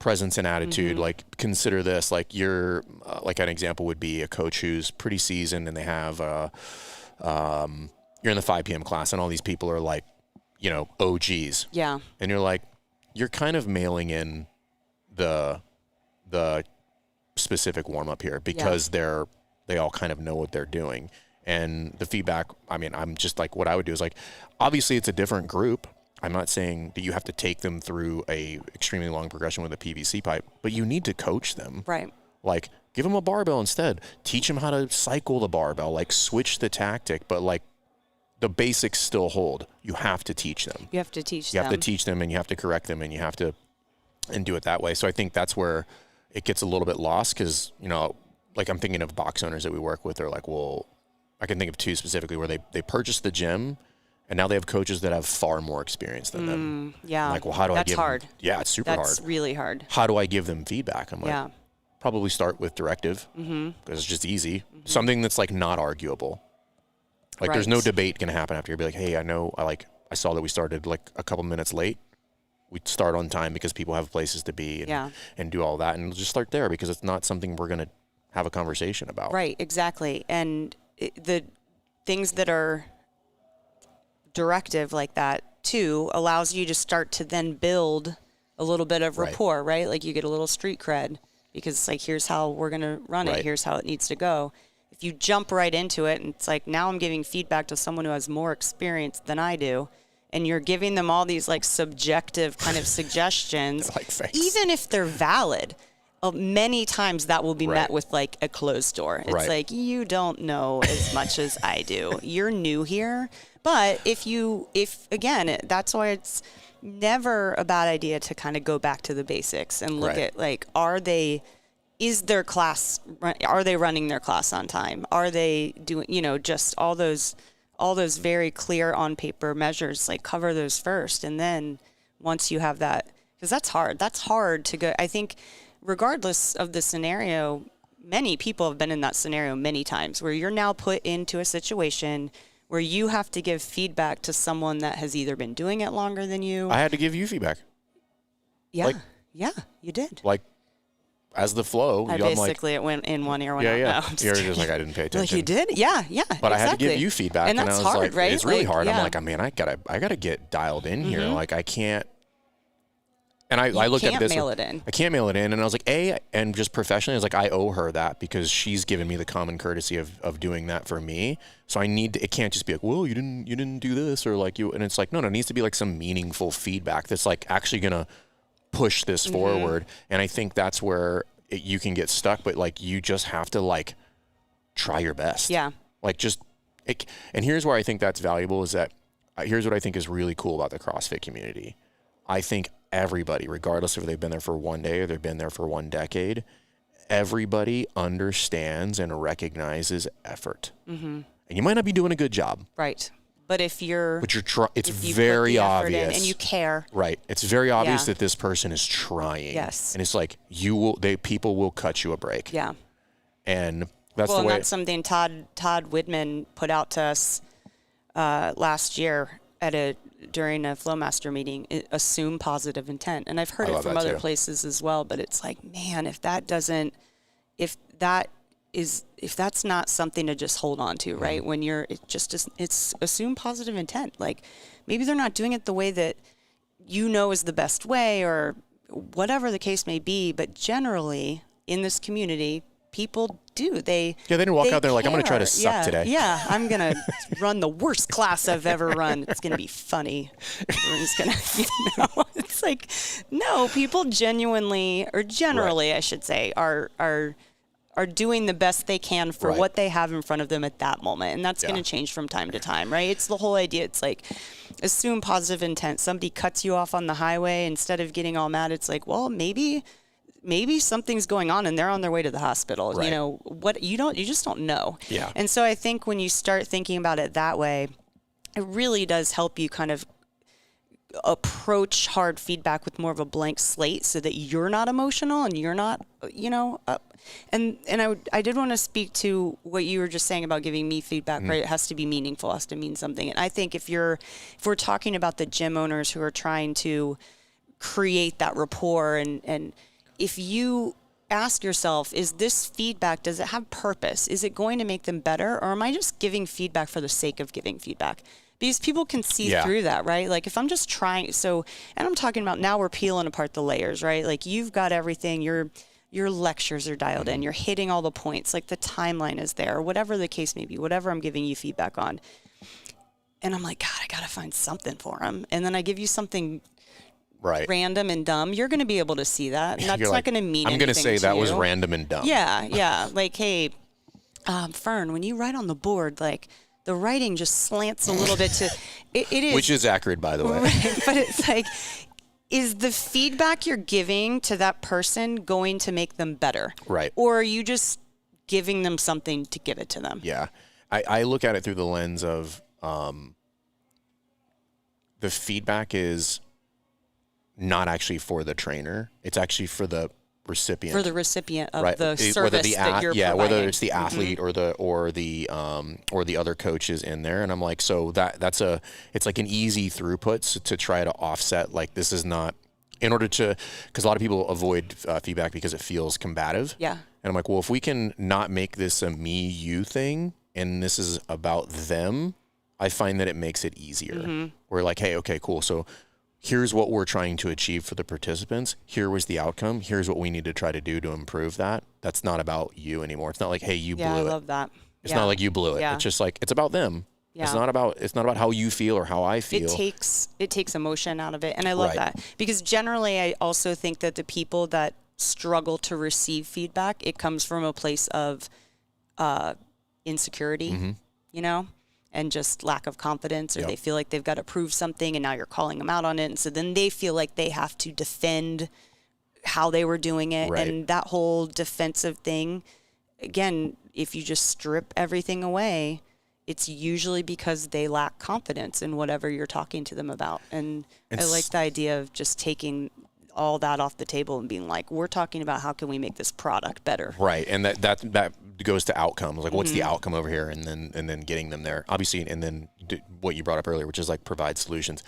presence and attitude. Like, consider this, like, you're like, an example would be a coach who's pretty seasoned and they have you're in the 5 p.m. class and all these people are, like, you know, OGs. Yeah. And you're like, you're kind of mailing in the specific warm up here because they all kind of know what they're doing. And the feedback, I mean, I'm just like, what I would do is, like, obviously it's a different group. I'm not saying that you have to take them through a extremely long progression with a PVC pipe, but you need to coach them. Right. Like, give them a barbell instead. Teach them how to cycle the barbell. Like, switch the tactic, but, like, the basics still hold. You have to teach them. You have to teach them. You have to teach them, and you have to correct them, and you have to do it that way. So I think that's where it gets a little bit lost, because, you know, like, I'm thinking of box owners that we work with. They're like, well, I can think of 2 specifically where they purchased the gym, and now they have coaches that have far more experience than them. Yeah. I'm like, well, how do I give them? That's hard. Yeah, it's super hard. That's really hard. How do I give them feedback? I'm like, probably start with directive, because it's just easy. Something that's, like, not arguable. Like, there's no debate going to happen after. You'll be like, hey, I saw that we started, like, a couple minutes late. We start on time because people have places to be and do all that. And just start there, because it's not something we're going to have a conversation about. Right, exactly. And the things that are directive like that, too, allows you to start to then build a little bit of rapport, right? Like, you get a little street cred, because it's like, here's how we're going to run it. Here's how it needs to go. If you jump right into it, and it's like, now I'm giving feedback to someone who has more experience than I do, and you're giving them all these, like, subjective kind of suggestions, like, even if they're valid, many times that will be met with, like, a closed door. It's like, you don't know as much as I do. You're new here. But if again, that's why it's never a bad idea to kind of go back to the basics and look at, like, are they running their class on time? Are they doing, you know, just all those very clear on paper measures, like, cover those first. And then once you have that, because that's hard to go. I think regardless of the scenario, many people have been in that scenario many times, where you're now put into a situation where you have to give feedback to someone that has either been doing it longer than you. I had to give you feedback. Yeah. Like, yeah, you did. Like, as the flow, basically, it went in one ear, one out. Yeah. No, You're just like, I didn't pay attention. Like, you did? Yeah. But I had to give you feedback, and that's I was hard, like, right? it's really like, hard. Yeah. I'm like, man, I gotta get dialed in here. Like, I can't. And I looked at this. Mail it in. I can't mail it in, and I was like, and just professionally, I was like, I owe her that, because she's given me the common courtesy of doing that for me. So I need to. It can't just be like, well, you didn't do this, or like you. And it's like, no, it needs to be like some meaningful feedback that's, like, actually gonna push this forward. And I think that's where you can get stuck, but like, you just have to like try your best. Yeah. Like and here's where I think that's valuable is that here's what I think is really cool about the CrossFit community. I think everybody, regardless if they've been there for one day or they've been there for one decade, everybody understands and recognizes effort. And you might not be doing a good job. Right. But if you're, it's very obvious. and you care. Right. It's very obvious that this person is trying. Yes. And it's like, people will cut you a break. Yeah. And that's well, the way. And that's something Todd Widman put out to us last year during a Flowmaster meeting. Assume positive intent, and I've heard it from other places as well. But it's like, man, if that's not something to just hold on to, right? When it's assume positive intent. Like maybe they're not doing it the way that you know is the best way, or whatever the case may be. But generally, in this community, people do. They didn't walk out there like, I'm going to try to suck today. Yeah, I'm going to run the worst class I've ever run. It's going to be funny. Everyone's going to, it's like, no, people genuinely, or generally, I should say, are doing the best they can for what they have in front of them at that moment. And that's going to change from time to time, right? It's the whole idea. It's like, assume positive intent. Somebody cuts you off on the highway. Instead of getting all mad, it's like, well, maybe something's going on and they're on their way to the hospital. Right. You know, you just don't know. Yeah. And so I think when you start thinking about it that way, it really does help you kind of approach hard feedback with more of a blank slate so that you're not emotional and you're not, and I did want to speak to what you were just saying about giving me feedback, right? It has to be meaningful, has to mean something. And I think if we're talking about the gym owners who are trying to create that rapport, and if you ask yourself, is this feedback, does it have purpose? Is it going to make them better? Or am I just giving feedback for the sake of giving feedback? Because people can see through that, right? Like if I'm just trying, and I'm talking about now we're peeling apart the layers, right? Like you've got everything, your lectures are dialed in, you're hitting all the points, like the timeline is there, whatever the case may be, whatever I'm giving you feedback on. And I'm like, God, I got to find something for them. And then I give you something random and dumb. You're going to be able to see that. And that's not going to mean anything. I'm going to say that you. was random and dumb. Yeah. Like, hey, Fern, when you write on the board, like, the writing just slants a little bit to it is, which is accurate, by the way. Right, but it's like, is the feedback you're giving to that person going to make them better? Right. Or are you just giving them something to give it to them? Yeah. I look at it through the lens of the feedback is not actually for the trainer. It's actually for the recipient. For the recipient of the service that you're providing. Whether it's the athlete or the other coaches in there. And I'm like, so it's like an easy throughput to try to offset. Like this is not in order to, because a lot of people avoid feedback because it feels combative. Yeah. And I'm like, well, if we can not make this a me you thing, and this is about them, I find that it makes it easier. We're like, hey, okay, cool. So here's what we're trying to achieve for the participants. Here was the outcome. Here's what we need to try to do to improve that. That's not about you anymore. It's not like, hey, you blew it. Yeah, I love that. It's not like you blew it. Yeah. It's just like, it's about them. Yeah. It's not about how you feel or how I feel. It takes emotion out of it. And I love that, because generally I also think that the people that struggle to receive feedback, it comes from a place of insecurity, and just lack of confidence, or they feel like they've got to prove something, and now you're calling them out on it. And so then they feel like they have to defend how they were doing it. Right. And that whole defensive thing, again, if you just strip everything away, it's usually because they lack confidence in whatever you're talking to them about. And I like the idea of just taking all that off the table and being like, we're talking about how can we make this product better. Right. And that goes to outcomes. Like, what's the outcome over here? And then getting them there, obviously. And then what you brought up earlier, which is like provide solutions.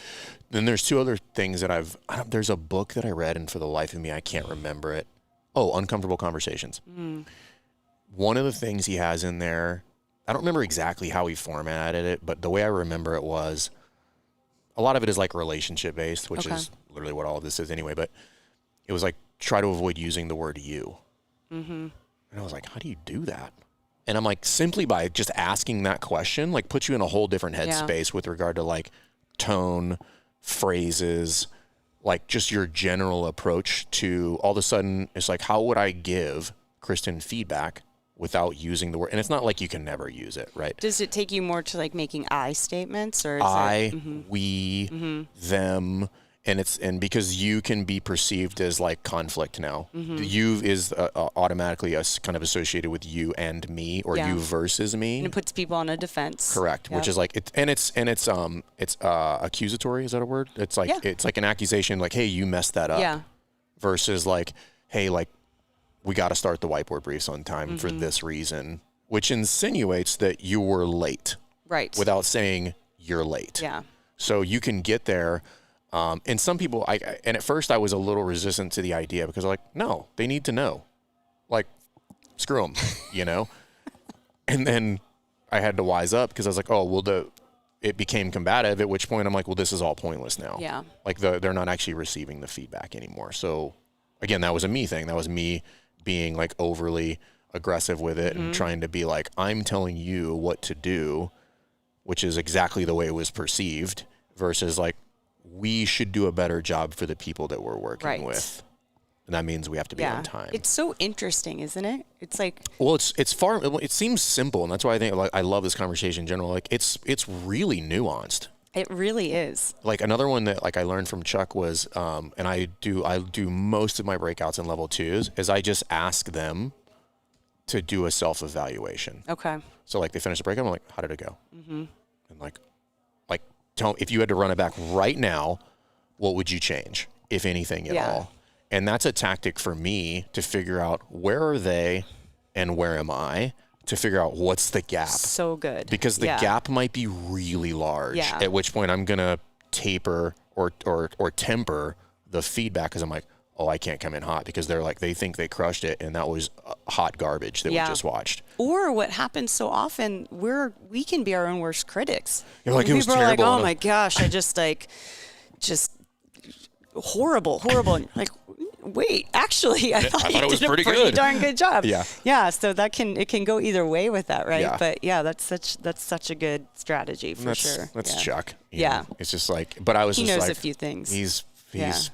Then there's two other things that there's a book that I read, and for the life of me, I can't remember it. Oh, Uncomfortable Conversations. One of the things he has in there, I don't remember exactly how he formatted it, but the way I remember it was, a lot of it is like relationship based, which is literally what all of this is anyway. But it was like, try to avoid using the word you. And I was like, how do you do that? And I'm like, simply by just asking that question, like puts you in a whole different headspace with regard to like tone, phrases, like just your general approach to all of a sudden, it's like, how would I give Kristin feedback without using the word? And it's not like you can never use it, right? Does it take you more to like making I statements, or is I, it, we, them, and because you can be perceived as like conflict now. You is automatically kind of associated with you and me, or you versus me. And it puts people on a defense. Correct, which is like it's accusatory. Is that a word? It's like it's like an accusation, like, hey, you messed that up. Yeah. Versus like, hey, like, we got to start the whiteboard briefs on time for this reason, which insinuates that you were late. Right. Without saying you're late. Yeah. So you can get there. And some people, and at first I was a little resistant to the idea because I'm like, no, they need to know. Like, screw them, you know? And then I had to wise up because I was like, oh, well, it became combative, at which point I'm like, well, this is all pointless now. Yeah. Like, they're not actually receiving the feedback anymore. So, again, that was a me thing. That was me being, like, overly aggressive with it and trying to be like, I'm telling you what to do, which is exactly the way it was perceived, versus, like, we should do a better job for the people that we're working with. And that means we have to be on time. It's so interesting, isn't it? It's like, well, it seems simple. And that's why I think, like, I love this conversation in general. Like, it's really nuanced. it really is. Like, another one that, like, I learned from Chuck was, and I do most of my breakouts in level 2s, is I just ask them to do a self-evaluation. Okay. So, like, they finish the breakout, I'm like, how did it go? And like, tell if you had to run it back right now, what would you change, if anything at all? And that's a tactic for me to figure out where are they and where am I, to figure out what's the gap. So good. Because the gap might be really large, at which point I'm going to taper or temper the feedback, because I'm like, oh, I can't come in hot, because they're like, they think they crushed it and that was hot garbage that we just watched. Or what happens so often, we can be our own worst critics. You're like, it was people are like, terrible. oh my gosh, I just horrible. And like, wait, actually, I thought it was did pretty a pretty good. darn good job. Yeah. So it can go either way with that, right? Yeah. But that's such a good strategy for sure. That's Chuck. You Yeah. know? It's just like, but I was He just knows like, a few things. He's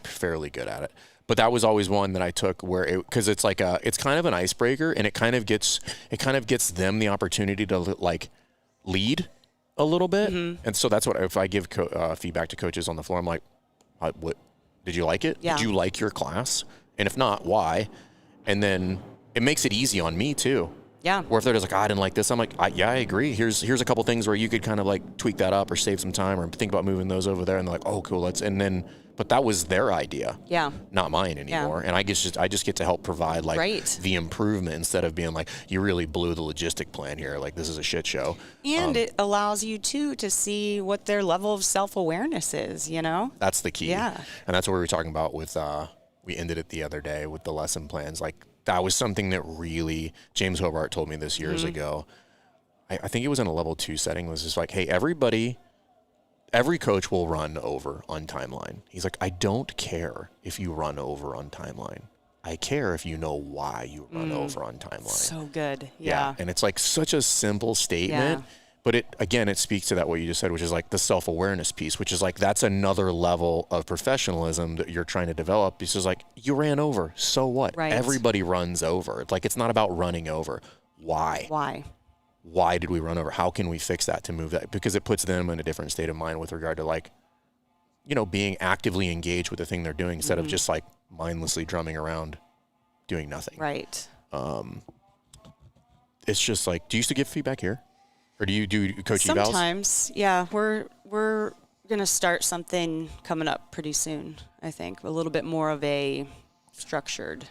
fairly good at it. But that was always one that I took because it's like it's kind of an icebreaker, and it kind of gets them the opportunity to like lead a little bit. And so that's what, if I give feedback to coaches on the floor, I'm like, what did you like it? Yeah. Did you like your class? And if not, why? And then it makes it easy on me too. Yeah. Or if they're just like, I didn't like this, I'm like, I agree. Here's a couple things where you could kind of like tweak that up or save some time or think about moving those over there. And they're like, oh, cool. But that was their idea. Yeah. Not mine anymore. Yeah. And I just get to help provide like Right. the improvement, instead of being like, you really blew the logistic plan here. Like, this is a shit show. And it allows you too to see what their level of self-awareness is, you know? That's the key. Yeah. And that's what we were talking about with, we ended it the other day with the lesson plans. Like, that was something that really, James Hobart told me this years ago. I think it was in a level 2 setting. It was just like, hey, every coach will run over on timeline. He's like, I don't care if you run over on timeline. I care if you know why you run over on timeline. So good. Yeah. And it's like such a simple statement. Yeah. But it speaks to that, what you just said, which is like the self-awareness piece, which is like, that's another level of professionalism that you're trying to develop. It's just like, you ran over, so what? Right. Everybody runs over. It's like, it's not about running over. Why? Why did we run over? How can we fix that to move that? Because it puts them in a different state of mind with regard to, like, you know, being actively engaged with the thing they're doing, instead of just like mindlessly drumming around doing nothing. Right. It's just like, do you used to give feedback here? Or do you do coach evals? Sometimes, yeah. We're going to start something coming up pretty soon, I think. A little bit more of a structured,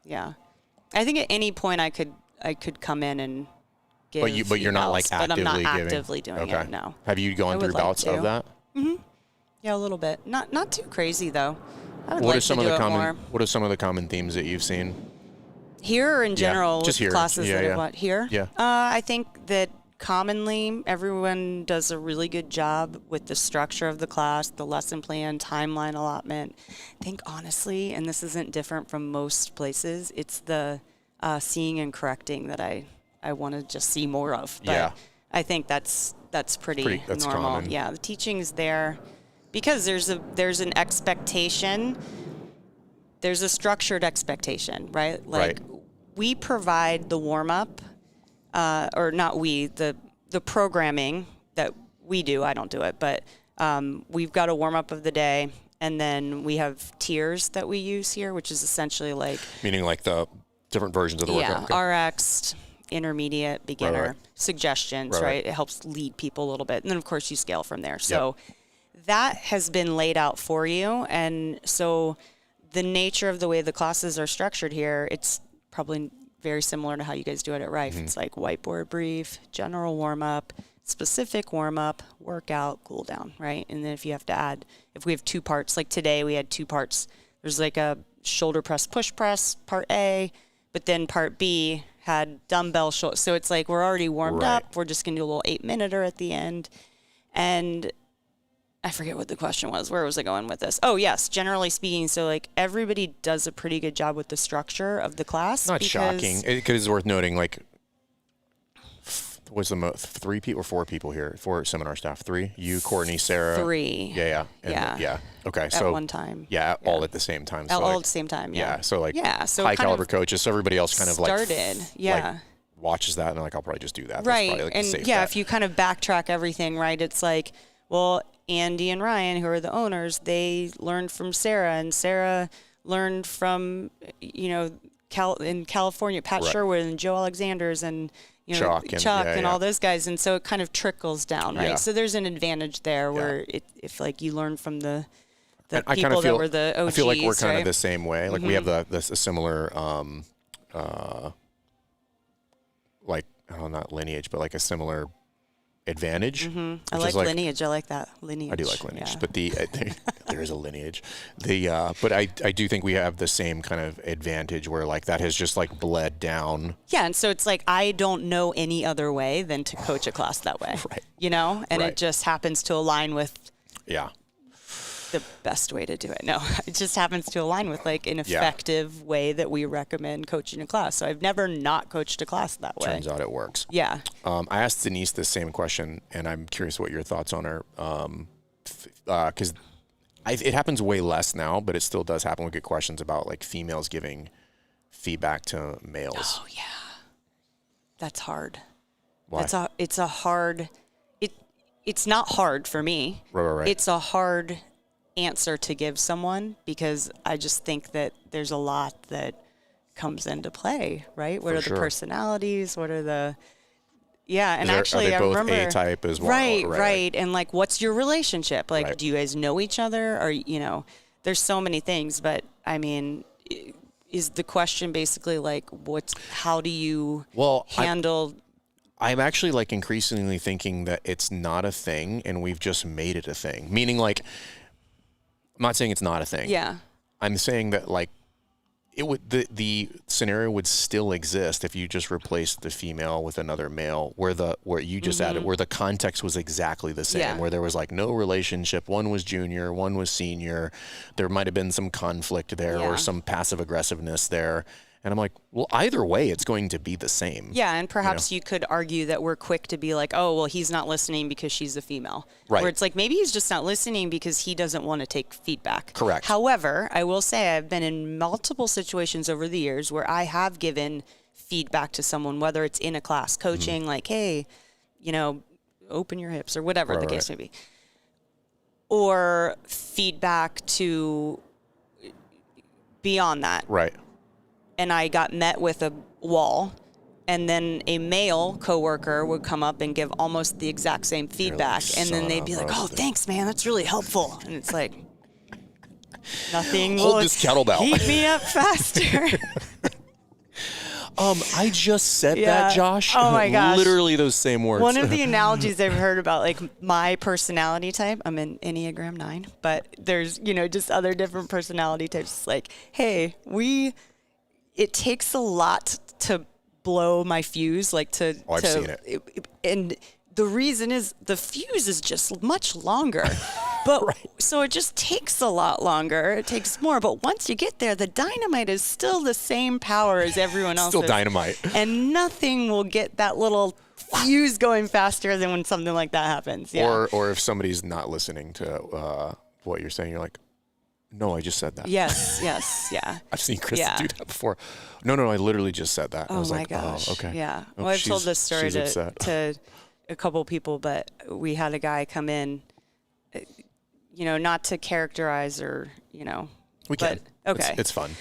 I think at any point I could come in and give But you're not like actively but I'm not giving? actively doing it, no. Have you gone through would like bouts to. of that? Yeah, a little bit. Not too crazy, though. I would What like are some to of do the it common more. What are some of the common themes that you've seen? Here or in general, just here. classes Yeah, that yeah. I've here? Yeah. I think that commonly everyone does a really good job with the structure of the class, the lesson plan, timeline allotment. I think honestly, and this isn't different from most places, it's the seeing and correcting that I want to just see more of. But Yeah. I think that's pretty That's normal. common. Yeah, the teaching's there. because there's an expectation. There's a structured expectation, right? Like we provide the warm up, or not we, the programming that we do. I don't do it, but we've got a warm up of the day, and then we have tiers that we use here, which is essentially like meaning like the different versions of the workout. Yeah, RX, intermediate, beginner, suggestions, right? It helps lead people a little bit, and then of course you scale from there. So that has been laid out for you, and so the nature of the way the classes are structured here, it's probably very similar to how you guys do it at Rife. It's like whiteboard brief, general warm-up, specific warm-up, workout, cool down, right? And then if you have to add, if we have 2 parts, like today we had 2 parts. There's like a shoulder press, push press, part A, but then part B had dumbbell shoulder. So it's like we're already warmed up. We're just going to do a little 8-minuter at the end. And I forget what the question was. Where was I going with this? Oh, yes. Generally speaking, so like everybody does a pretty good job with the structure of the class. Not shocking. It's worth noting, like, what's the most? 3 people or 4 people here? 4 seminar staff. 3? You, Courtney, Sarah. 3. Yeah. Yeah. Okay. So at one time. Yeah, all at the same time. So all like, at the same time. So like so high caliber coaches. So everybody else kind of started. Like watches that and they're like, I'll probably just do that. Right. That's like and if you kind of backtrack everything, right, it's like, well, Andy and Ryan, who are the owners, they learned from Sarah, and Sarah learned from, in California, Pat Sherwood and Joe Alexander's and, Chuck and all those guys. And so it kind of trickles down, right? So there's an advantage there where if like you learn from the people that were the OGs. I feel like we're kind of the same way. Like we have a similar, like, not lineage, but like a similar advantage. I like lineage. I like that lineage. I do like lineage, but there is a lineage. But I do think we have the same kind of advantage where like that has just like bled down. Yeah, and so it's like I don't know any other way than to coach a class that way. And it just happens to align with the best way to do it. No, it just happens to align with like an effective way that we recommend coaching a class. So I've never not coached a class that way. Turns out it works. Yeah. I asked Denise the same question, and I'm curious what your thoughts on her. Because it happens way less now, but it still does happen. We get questions about like females giving feedback to males. Oh yeah, that's hard. Why? It's a hard. It's not hard for me. Right. It's a hard answer to give someone because I just think that there's a lot that comes into play, right? What are the personalities? What are the and actually are they both I remember A-type as well. Right. And like what's your relationship? Like do you guys know each other? Or there's so many things, but I mean, is the question basically like how do you handle I'm actually like increasingly thinking that it's not a thing and we've just made it a thing. Meaning like I'm not saying it's not a thing. Yeah. I'm saying that like it would the scenario would still exist if you just replaced the female with another male where you just added where the context was exactly the same, where there was like no relationship, one was junior, one was senior, there might have been some conflict there or some passive aggressiveness there. And I'm like, well, either way, it's going to be the same. Yeah, and perhaps you could argue that we're quick to be like, oh, well, he's not listening because she's a female. Right. Where it's like, maybe he's just not listening because he doesn't want to take feedback. Correct. However, I will say I've been in multiple situations over the years where I have given feedback to someone, whether it's in a class, coaching, like, hey, open your hips or whatever the case may be. Or feedback to beyond that. Right. And I got met with a wall, and then a male coworker would come up and give almost the exact same feedback, and then they'd be like, "Oh, thanks, man, that's really helpful." And it's like, nothing Hold will this kettlebell. heat me up faster. I just said that, Josh. Oh my gosh. Literally those same words. One of the analogies I've heard about like my personality type, I'm an Enneagram 9, but there's, just other different personality types. It's like, hey, it takes a lot to blow my fuse, like to. Oh, I've seen it. And the reason is the fuse is just much longer. But so it just takes a lot longer. It takes more. But once you get there, the dynamite is still the same power as everyone else's. Still dynamite. And nothing will get that little fuse going faster than when something like that happens. Yeah. Or if somebody's not listening to what you're saying, you're like, no, I just said that. Yes, yeah. I've seen Kristin do that before. No, I literally just said that. I was my like, gosh. oh, okay. Yeah. Oh, Well, I've told this story to a couple people, but we had a guy come in, not to characterize or, We can. But, okay. It's fun.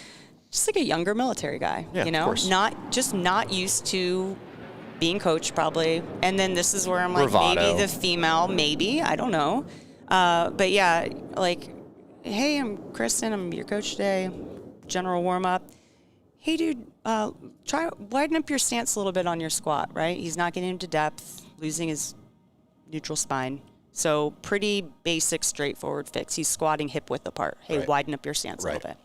Just like a younger military guy, Yeah, of course. not used to being coached probably. And then this is where I'm like, Bravado. maybe the female, maybe, I don't know. But yeah, like, hey, I'm Kristin. I'm your coach today. General warm up. Hey, dude, try widen up your stance a little bit on your squat, right? He's not getting into depth, losing his neutral spine. So pretty basic, straightforward fix. He's squatting hip width apart. Hey, Right. widen up your stance a Right. little bit.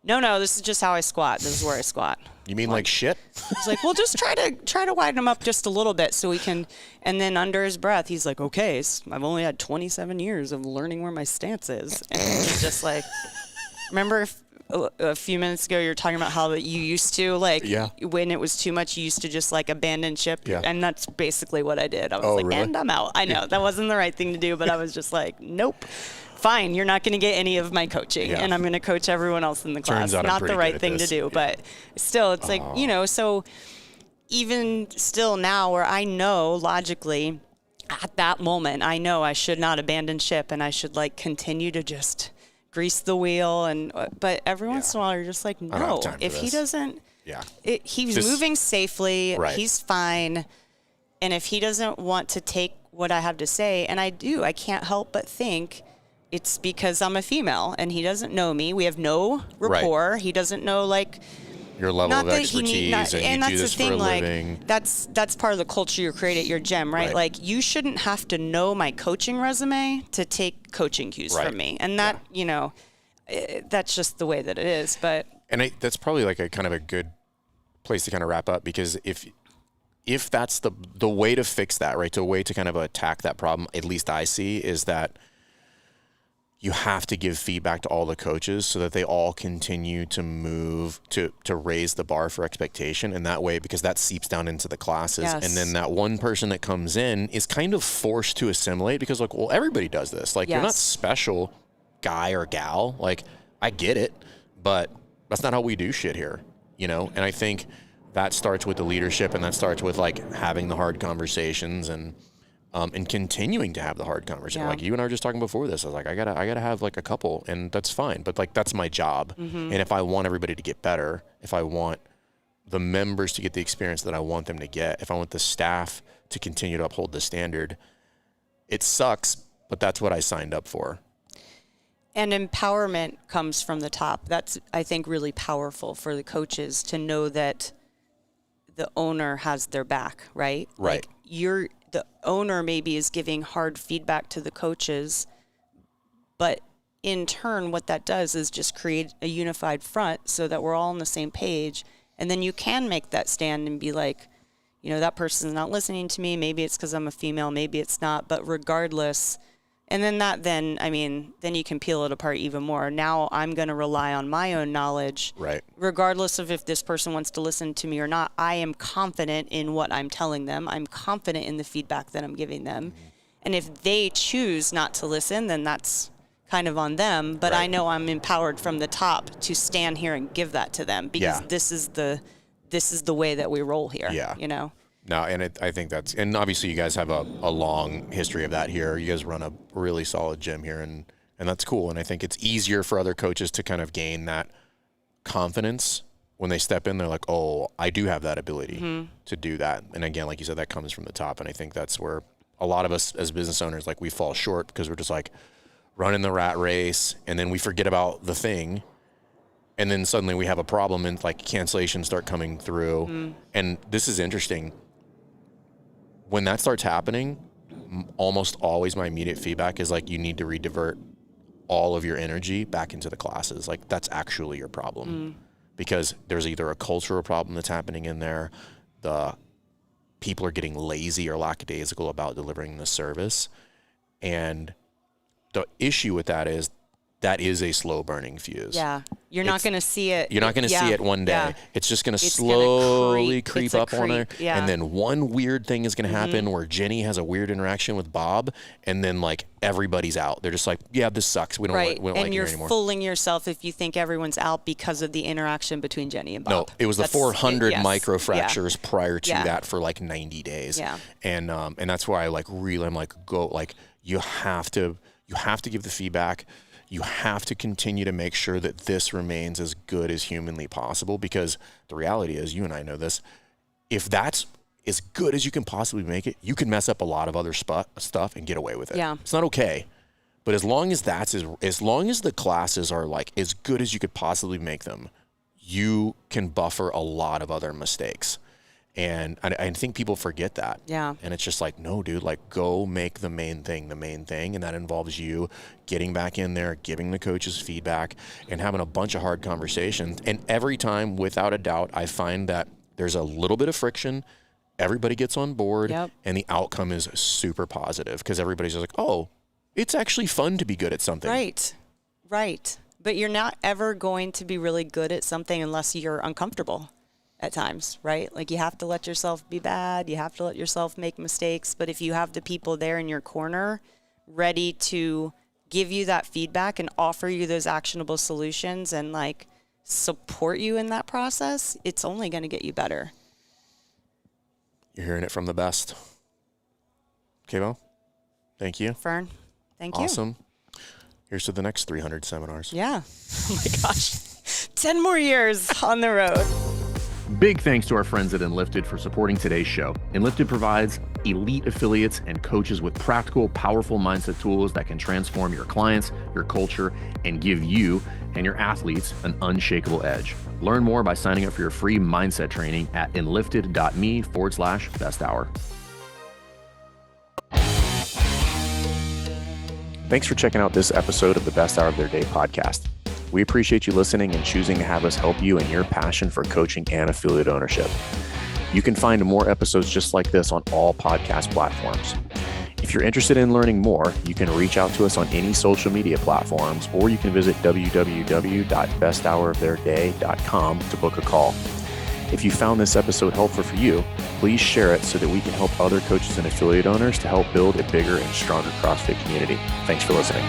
No, this is just how I squat. This is where I squat. You mean like shit? He's like, well, just try to widen him up just a little bit so we can. And then under his breath, he's like, okay, I've only had 27 years of learning where my stance is. And he's just like, remember a few minutes ago you were talking about how that you used to when it was too much, you used to just like abandon ship. Yeah. And that's basically what I did. I was like, really? and I'm out. I know that wasn't the right thing to do, but I was just like, nope. Fine, you're not going to get any of my coaching, and I'm going to coach everyone else in the class. Turns out I'm Not pretty the good right at thing to this. do, but still, it's like, so even still now where I know logically at that moment, I know I should not abandon ship and I should like continue to just grease the wheel. But every once in a while, you're just like, I don't no, have time for if he this. doesn't, Yeah. he's Just- moving safely, Right. he's fine. And if he doesn't want to take what I have to say, and I can't help but think it's because I'm a female and he doesn't know me. We have no rapport. Right. He doesn't know like your level not of that expertise, he need, not, and you do this for a living. That's part of the culture you create at your gym, right? Like you shouldn't have to know my coaching resume to take coaching cues from me, and that that's just the way that it is. But that's probably like a kind of a good place to kind of wrap up, because if that's the way to fix that, right? The way to kind of attack that problem, at least I see, is that you have to give feedback to all the coaches so that they all continue to move to raise the bar for expectation. And that way, because that seeps down into the classes. Yes. And then that one person that comes in is kind of forced to assimilate because like, well, everybody does this. Like you're not special, guy or gal. Like I get it, but that's not how we do shit here, And I think that starts with the leadership, and that starts with like having the hard conversations and continuing to have the hard conversation. Like you and I were just talking before this. I was like, I gotta have like a couple, and that's fine. But like, that's my job. Mm-hmm. And if I want everybody to get better, if I want the members to get the experience that I want them to get, if I want the staff to continue to uphold the standard, it sucks, but that's what I signed up for. And empowerment comes from the top. That's, I think, really powerful for the coaches to know that the owner has their back, right? Right. Like the owner maybe is giving hard feedback to the coaches, but in turn, what that does is just create a unified front so that we're all on the same page. And then you can make that stand and be like, that person's not listening to me. Maybe it's because I'm a female, maybe it's not, but regardless. And then you can peel it apart even more. Now I'm going to rely on my own knowledge. Right. Regardless of if this person wants to listen to me or not, I am confident in what I'm telling them. I'm confident in the feedback that I'm giving them. Mm-hmm. And if they choose not to listen, then that's kind of on them. But I know I'm empowered from the top to stand here and give that to them because this is the way that we roll here. Yeah. No, and I think that's, and obviously you guys have a long history of that here. You guys run a really solid gym here, and that's cool. And I think it's easier for other coaches to kind of gain that confidence when they step in. They're like, oh, I do have that ability to do that. And again, like you said, that comes from the top. And I think that's where a lot of us as business owners, like we fall short because we're just like running the rat race, and then we forget about the thing. And then suddenly we have a problem, and like cancellations start coming through. And this is interesting. When that starts happening, almost always my immediate feedback is like, you need to redivert all of your energy back into the classes. Like that's actually your problem because there's either a cultural problem that's happening in there. The people are getting lazy or lackadaisical about delivering the service. And the issue with that is that is a slow burning fuse. Yeah. You're not going to see it. You're not going to see it one day. Yeah. It's just going to slowly creep up on her. Yeah. And then one weird thing is going to happen where Jenny has a weird interaction with Bob, and then like everybody's out. They're just like, yeah, this sucks. We don't like it anymore. And you're fooling yourself if you think everyone's out because of the interaction between Jenny and Bob. No, it was the 400 microfractures prior to that for like 90 days. Yeah. And that's why I like really, I'm like, go, like you have to give the feedback. You have to continue to make sure that this remains as good as humanly possible, because the reality is, you and I know this, if that's as good as you can possibly make it, you can mess up a lot of other stuff and get away with it. Yeah. It's not okay. But as long as as long as the classes are like as good as you could possibly make them, you can buffer a lot of other mistakes. And I think people forget that. Yeah. And it's just like, no, dude, like go make the main thing. And that involves you getting back in there, giving the coaches feedback, and having a bunch of hard conversations. And every time, without a doubt, I find that there's a little bit of friction. Everybody gets on board, and the outcome is super positive because everybody's just like, oh, it's actually fun to be good at something. Right. But you're not ever going to be really good at something unless you're uncomfortable at times, right? Like you have to let yourself be bad. You have to let yourself make mistakes. But if you have the people there in your corner ready to give you that feedback and offer you those actionable solutions and like support you in that process, it's only going to get you better. You're hearing it from the best. Okay, Bo, thank you. Fern, thank you. Awesome. Here's to the next 300 seminars. Yeah. Oh my gosh. 10 more years on the road. Big thanks to our friends at ENLIFTED for supporting today's show. ENLIFTED provides elite affiliates and coaches with practical, powerful mindset tools that can transform your clients, your culture, and give you and your athletes an unshakable edge. Learn more by signing up for your free mindset training at enlifted.me/best hour. Thanks for checking out this episode of the Best Hour of Their Day podcast. We appreciate you listening and choosing to have us help you in your passion for coaching and affiliate ownership. You can find more episodes just like this on all podcast platforms. If you're interested in learning more, you can reach out to us on any social media platforms, or you can visit www.besthouroftheirday.com to book a call. If you found this episode helpful for you, please share it so that we can help other coaches and affiliate owners to help build a bigger and stronger CrossFit community. Thanks for listening.